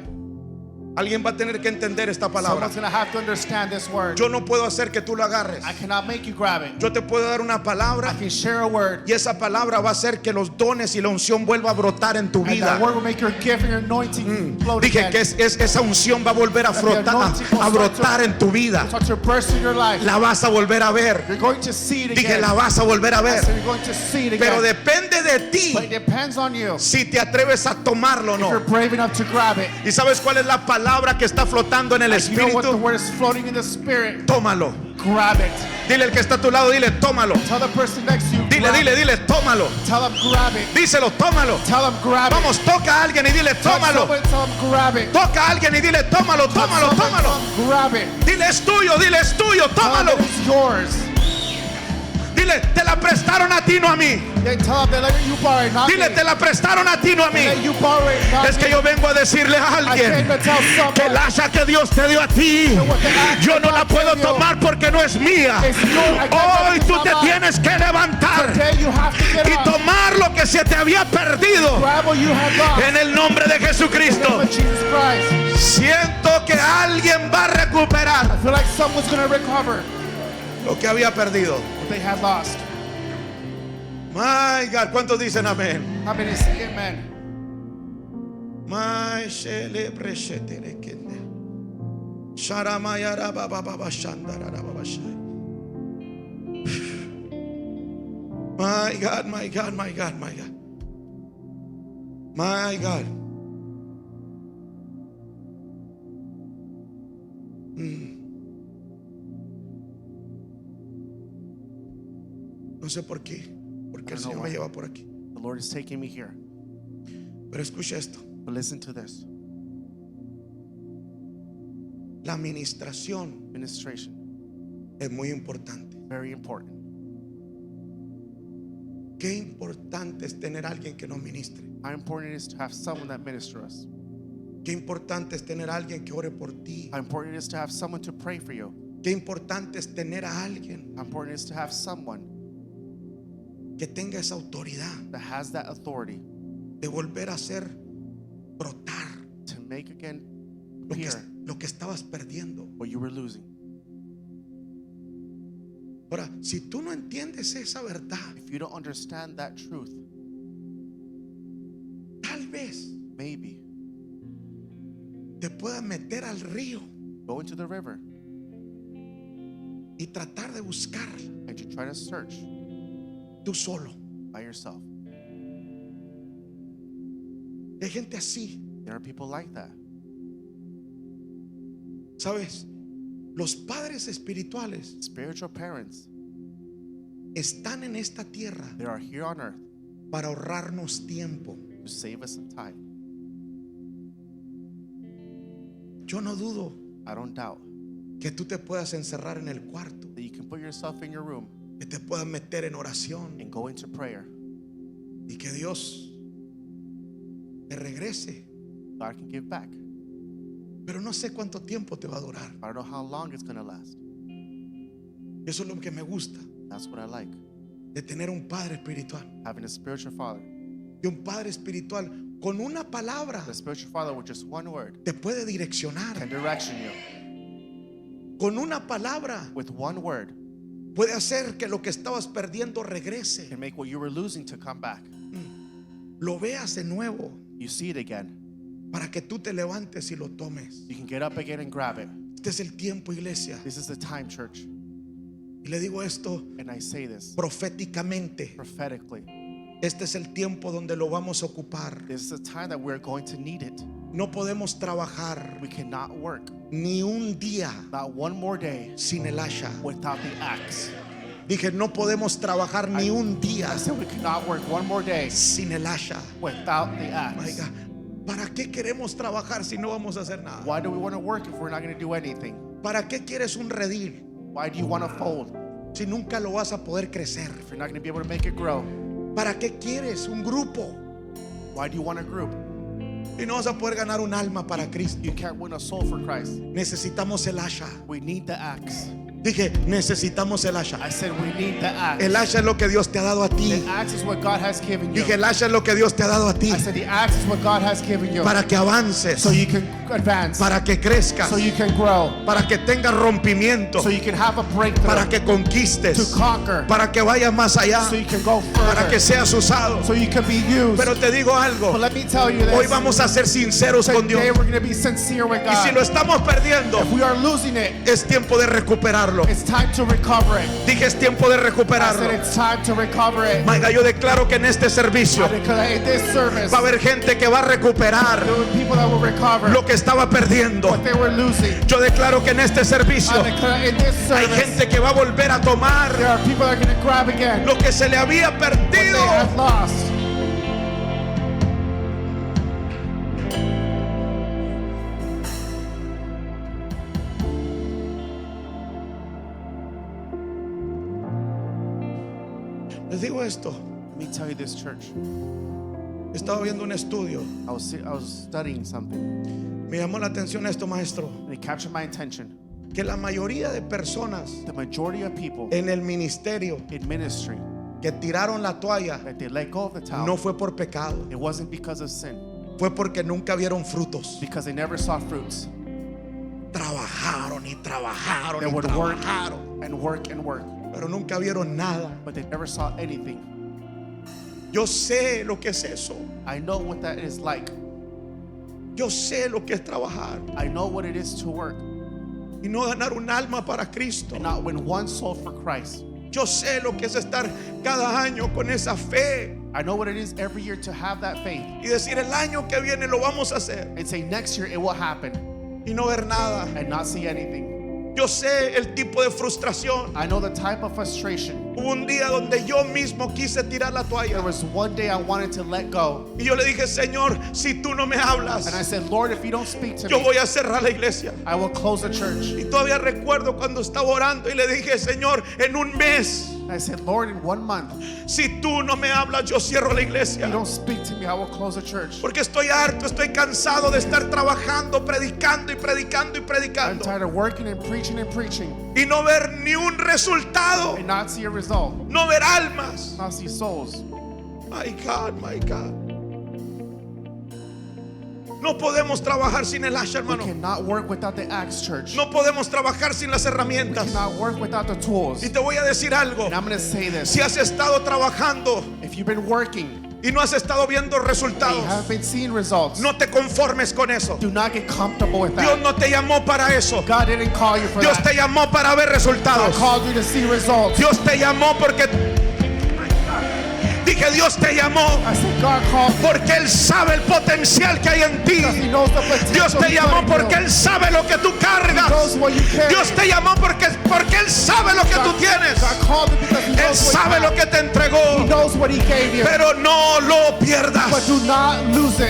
Speaker 1: Alguien va a tener que entender esta palabra.
Speaker 2: Someone's going to have to understand this word.
Speaker 1: Yo no puedo hacer que tú la agarres.
Speaker 2: I cannot make you grab it.
Speaker 1: Yo te puedo dar una palabra
Speaker 2: I can share a word,
Speaker 1: y esa palabra va a hacer que los dones y la unción vuelva a brotar en tu
Speaker 2: and
Speaker 1: vida.
Speaker 2: that word will make your gift and your anointing float
Speaker 1: Dije
Speaker 2: again.
Speaker 1: que esa unción va a volver a brotar en tu vida.
Speaker 2: Start to burst in your life.
Speaker 1: La vas a volver a ver.
Speaker 2: You're going to see it
Speaker 1: Dije,
Speaker 2: again.
Speaker 1: la vas a volver a
Speaker 2: I
Speaker 1: ver.
Speaker 2: said you're going to see it
Speaker 1: Pero
Speaker 2: again.
Speaker 1: depende de ti
Speaker 2: But it depends on you.
Speaker 1: si te atreves a tomarlo o
Speaker 2: If you're
Speaker 1: no.
Speaker 2: brave enough to grab it.
Speaker 1: ¿Y sabes cuál es la palabra que está flotando en el
Speaker 2: You know what the
Speaker 1: espíritu?
Speaker 2: word is floating in the spirit.
Speaker 1: Tómalo.
Speaker 2: Grab it.
Speaker 1: Dile al que está a tu lado, dile, tómalo.
Speaker 2: Tell the person next to you.
Speaker 1: Dile,
Speaker 2: grab
Speaker 1: dile,
Speaker 2: it.
Speaker 1: dile, tómalo.
Speaker 2: Tell them grab it.
Speaker 1: Díselo, tómalo.
Speaker 2: Tell them grab it.
Speaker 1: Vamos, toca a alguien y dile,
Speaker 2: Touch
Speaker 1: tómalo.
Speaker 2: someone, tell them grab it.
Speaker 1: Toca a alguien y dile, tómalo,
Speaker 2: Touch
Speaker 1: tómalo,
Speaker 2: someone,
Speaker 1: tómalo.
Speaker 2: tell them grab it.
Speaker 1: Dile, es tuyo, dile, es tuyo,
Speaker 2: Tell them
Speaker 1: tómalo.
Speaker 2: that it's yours.
Speaker 1: Dile, te la prestaron a ti, no a mí.
Speaker 2: They tell them they let you borrow it, not
Speaker 1: Dile,
Speaker 2: me.
Speaker 1: te la prestaron a ti, no a
Speaker 2: They let
Speaker 1: mí.
Speaker 2: you borrow it, not
Speaker 1: Es que
Speaker 2: me.
Speaker 1: yo vengo a decirle a
Speaker 2: I came
Speaker 1: alguien
Speaker 2: to tell someone
Speaker 1: que el hacha que Dios te dio a ti, yo no la puedo tomar porque no es mía.
Speaker 2: it's yours. I can't
Speaker 1: Hoy
Speaker 2: let
Speaker 1: tú
Speaker 2: it
Speaker 1: te
Speaker 2: come
Speaker 1: tienes que levantar
Speaker 2: Today you have to get
Speaker 1: y
Speaker 2: up.
Speaker 1: tomar lo que se te había perdido
Speaker 2: Grab what you have lost.
Speaker 1: en el nombre de
Speaker 2: In the name
Speaker 1: Jesucristo.
Speaker 2: of Jesus Christ.
Speaker 1: Siento que alguien va a recuperar
Speaker 2: I feel like someone's going to recover
Speaker 1: lo que había perdido.
Speaker 2: what they had lost.
Speaker 1: My God, ¿cuántos dicen amén?
Speaker 2: How many say amen?
Speaker 1: My celebreshete kende. Sharamayara baba baba shandara baba shai. My God, my God, my God, my God. My God. No sé por qué, porque el
Speaker 2: I don't know
Speaker 1: Señor me
Speaker 2: why.
Speaker 1: lleva por aquí.
Speaker 2: The Lord is taking me here.
Speaker 1: Pero escucha esto.
Speaker 2: But listen to this.
Speaker 1: La administración
Speaker 2: Administration.
Speaker 1: es muy importante.
Speaker 2: Very important.
Speaker 1: Qué importante es tener a alguien que nos ministre.
Speaker 2: How important it is to have someone that ministers us.
Speaker 1: Qué importante es tener a alguien que ore por ti.
Speaker 2: How important it is to have someone to pray for you.
Speaker 1: Qué importante es tener a alguien
Speaker 2: How important it is to have someone
Speaker 1: que tenga esa autoridad
Speaker 2: that has that authority
Speaker 1: de volver a hacer brotar
Speaker 2: to make again
Speaker 1: lo que,
Speaker 2: appear
Speaker 1: lo que estabas perdiendo.
Speaker 2: what you were losing.
Speaker 1: Ahora, si tú no entiendes esa verdad,
Speaker 2: If you don't understand that truth,
Speaker 1: tal vez
Speaker 2: maybe
Speaker 1: te puedas meter al río
Speaker 2: go into the river
Speaker 1: y tratar de buscar
Speaker 2: and you try to search
Speaker 1: tú solo.
Speaker 2: by yourself.
Speaker 1: Hay gente así,
Speaker 2: There are people like that.
Speaker 1: ¿sabes? Los padres espirituales
Speaker 2: Spiritual parents,
Speaker 1: están en esta tierra
Speaker 2: they are here on earth
Speaker 1: para ahorrarnos tiempo.
Speaker 2: to save us some time.
Speaker 1: Yo no dudo
Speaker 2: I don't doubt
Speaker 1: que tú te puedas encerrar en el cuarto,
Speaker 2: that you can put yourself in your room
Speaker 1: que te puedas meter en oración
Speaker 2: and go into prayer.
Speaker 1: y que Dios te regrese.
Speaker 2: God can give back.
Speaker 1: Pero no sé cuánto tiempo te va a durar.
Speaker 2: I don't know how long it's going to last.
Speaker 1: Eso es lo que me gusta
Speaker 2: That's what I like.
Speaker 1: de tener un padre espiritual.
Speaker 2: Having a spiritual father.
Speaker 1: Y un padre espiritual con una palabra
Speaker 2: The spiritual father with just one word
Speaker 1: te puede direccionar.
Speaker 2: can direction you.
Speaker 1: Con una palabra
Speaker 2: With one word
Speaker 1: puede hacer que lo que estabas perdiendo regrese.
Speaker 2: can make what you were losing to come back.
Speaker 1: Lo veas de nuevo
Speaker 2: You see it again.
Speaker 1: para que tú te levantes y lo tomes.
Speaker 2: You can get up again and grab it.
Speaker 1: Este es el tiempo, iglesia.
Speaker 2: This is the time, church.
Speaker 1: Y le digo esto
Speaker 2: And I say this
Speaker 1: proféticamente.
Speaker 2: prophetically.
Speaker 1: Este es el tiempo donde lo vamos a ocupar.
Speaker 2: This is the time that we're going to need it.
Speaker 1: No podemos trabajar
Speaker 2: We cannot work
Speaker 1: ni un día
Speaker 2: not one more day
Speaker 1: sin el hacha.
Speaker 2: without the axe.
Speaker 1: Dije, no podemos trabajar ni un día
Speaker 2: I said we cannot work one more day
Speaker 1: sin el hacha.
Speaker 2: without the axe.
Speaker 1: Oiga, ¿para qué queremos trabajar si no vamos a hacer nada?
Speaker 2: Why do we want to work if we're not going to do anything?
Speaker 1: ¿Para qué quieres un redil
Speaker 2: Why do you want to fold
Speaker 1: si nunca lo vas a poder crecer?
Speaker 2: if you're not going to be able to make it grow?
Speaker 1: ¿Para qué quieres un grupo
Speaker 2: Why do you want a group?
Speaker 1: y no vas a poder ganar un alma para Cristo?
Speaker 2: You can't win a soul for Christ.
Speaker 1: Necesitamos el hacha.
Speaker 2: We need the axe.
Speaker 1: Dije, necesitamos el hacha.
Speaker 2: I said we need the axe.
Speaker 1: El hacha es lo que Dios te ha dado a ti.
Speaker 2: The axe is what God has given you.
Speaker 1: Dije, el hacha es lo que Dios te ha dado a ti
Speaker 2: I said the axe is what God has given you.
Speaker 1: para que avances,
Speaker 2: So you can advance.
Speaker 1: para que crezcas,
Speaker 2: So you can grow.
Speaker 1: para que tengas rompimiento,
Speaker 2: So you can have a breakthrough.
Speaker 1: para que conquistes,
Speaker 2: To conquer.
Speaker 1: para que vayas más allá,
Speaker 2: So you can go
Speaker 1: para que
Speaker 2: further.
Speaker 1: seas usado.
Speaker 2: So you can be used.
Speaker 1: Pero te digo algo,
Speaker 2: But let me tell you this.
Speaker 1: hoy vamos a ser sinceros con Dios.
Speaker 2: Today we're going to be sincere with
Speaker 1: Y si
Speaker 2: God.
Speaker 1: lo estamos perdiendo,
Speaker 2: If we are losing it,
Speaker 1: es tiempo de recuperarlo.
Speaker 2: it's time to recover it.
Speaker 1: Dije, es tiempo de
Speaker 2: I said
Speaker 1: recuperarlo.
Speaker 2: it's time to recover it.
Speaker 1: Maiga, yo declaro que en este servicio
Speaker 2: I declare in this service,
Speaker 1: va a haber gente que va a recuperar
Speaker 2: there will be people that will recover
Speaker 1: lo que estaba perdiendo.
Speaker 2: what they were losing.
Speaker 1: Yo declaro que en este servicio
Speaker 2: I declare in this
Speaker 1: hay
Speaker 2: service,
Speaker 1: gente que va a volver a tomar
Speaker 2: there are people that are going to grab again
Speaker 1: lo que se le había
Speaker 2: what they
Speaker 1: perdido.
Speaker 2: have lost.
Speaker 1: Les digo esto,
Speaker 2: Let me tell you this, church.
Speaker 1: estaba viendo un estudio,
Speaker 2: I was studying something,
Speaker 1: me llamó la atención esto, maestro,
Speaker 2: and it captured my attention.
Speaker 1: que la mayoría de personas
Speaker 2: The majority of people
Speaker 1: en el ministerio
Speaker 2: in ministry
Speaker 1: que tiraron la toalla
Speaker 2: that they let go of the towel,
Speaker 1: no fue por pecado,
Speaker 2: it wasn't because of sin,
Speaker 1: fue porque nunca vieron frutos.
Speaker 2: because they never saw fruits.
Speaker 1: Trabajaron y trabajaron
Speaker 2: They
Speaker 1: y
Speaker 2: would work
Speaker 1: trabajaron,
Speaker 2: and work and work,
Speaker 1: pero nunca vieron nada.
Speaker 2: but they never saw anything.
Speaker 1: Yo sé lo que es eso.
Speaker 2: I know what that is like.
Speaker 1: Yo sé lo que es trabajar
Speaker 2: I know what it is to work
Speaker 1: y no ganar un alma para Cristo.
Speaker 2: and not win one soul for Christ.
Speaker 1: Yo sé lo que es estar cada año con esa fe
Speaker 2: I know what it is every year to have that faith
Speaker 1: y decir el año que viene lo vamos a hacer
Speaker 2: and say next year it will happen
Speaker 1: y no ver nada.
Speaker 2: and not see anything.
Speaker 1: Yo sé el tipo de frustración.
Speaker 2: I know the type of frustration.
Speaker 1: Hubo un día donde yo mismo quise tirar la
Speaker 2: There
Speaker 1: toalla
Speaker 2: was one day I wanted to let go,
Speaker 1: y yo le dije, Señor, si tú no me hablas,
Speaker 2: and I said, Lord, if you don't speak to
Speaker 1: yo
Speaker 2: me,
Speaker 1: voy a cerrar la iglesia.
Speaker 2: I will close the church.
Speaker 1: Y todavía recuerdo cuando estaba orando y le dije, Señor, en un mes,
Speaker 2: And I said, Lord, in 1 month,
Speaker 1: si tú no me hablas, yo cierro la
Speaker 2: if you
Speaker 1: iglesia.
Speaker 2: don't speak to me, I will close the church.
Speaker 1: Porque estoy harto, estoy cansado de estar trabajando, predicando y predicando y
Speaker 2: I'm
Speaker 1: predicando
Speaker 2: tired of working and preaching
Speaker 1: y no ver ni un resultado,
Speaker 2: and not see a result,
Speaker 1: no ver almas.
Speaker 2: not see souls.
Speaker 1: My God, my God. No podemos trabajar sin el hacha,
Speaker 2: We
Speaker 1: hermano.
Speaker 2: cannot work without the axe, church.
Speaker 1: No podemos trabajar sin las
Speaker 2: We
Speaker 1: herramientas.
Speaker 2: cannot work without the tools.
Speaker 1: Y te voy a decir algo.
Speaker 2: And I'm going to say this.
Speaker 1: Si has estado trabajando
Speaker 2: If you've been working
Speaker 1: y no has estado viendo
Speaker 2: and you
Speaker 1: resultados,
Speaker 2: haven't been seeing results,
Speaker 1: no te conformes con eso.
Speaker 2: do not get comfortable with
Speaker 1: Dios
Speaker 2: that.
Speaker 1: no te llamó para eso.
Speaker 2: God didn't call you for
Speaker 1: Dios
Speaker 2: that.
Speaker 1: te llamó para ver
Speaker 2: God
Speaker 1: resultados.
Speaker 2: called you to see results.
Speaker 1: Dios te llamó porque dije, Dios te llamó
Speaker 2: I said God called you
Speaker 1: porque Él sabe el potencial que hay en ti.
Speaker 2: because He knows the potential.
Speaker 1: Dios te
Speaker 2: He's
Speaker 1: llamó
Speaker 2: got in
Speaker 1: porque
Speaker 2: you.
Speaker 1: Él sabe lo que tú
Speaker 2: He
Speaker 1: cargas.
Speaker 2: knows what you carry.
Speaker 1: Dios te llamó porque Él sabe lo que tú tienes.
Speaker 2: God called you because He
Speaker 1: Él
Speaker 2: knows what
Speaker 1: sabe
Speaker 2: you
Speaker 1: lo
Speaker 2: have.
Speaker 1: que te
Speaker 2: He
Speaker 1: entregó.
Speaker 2: knows what He gave you.
Speaker 1: Pero no lo pierdas.
Speaker 2: But do not lose it.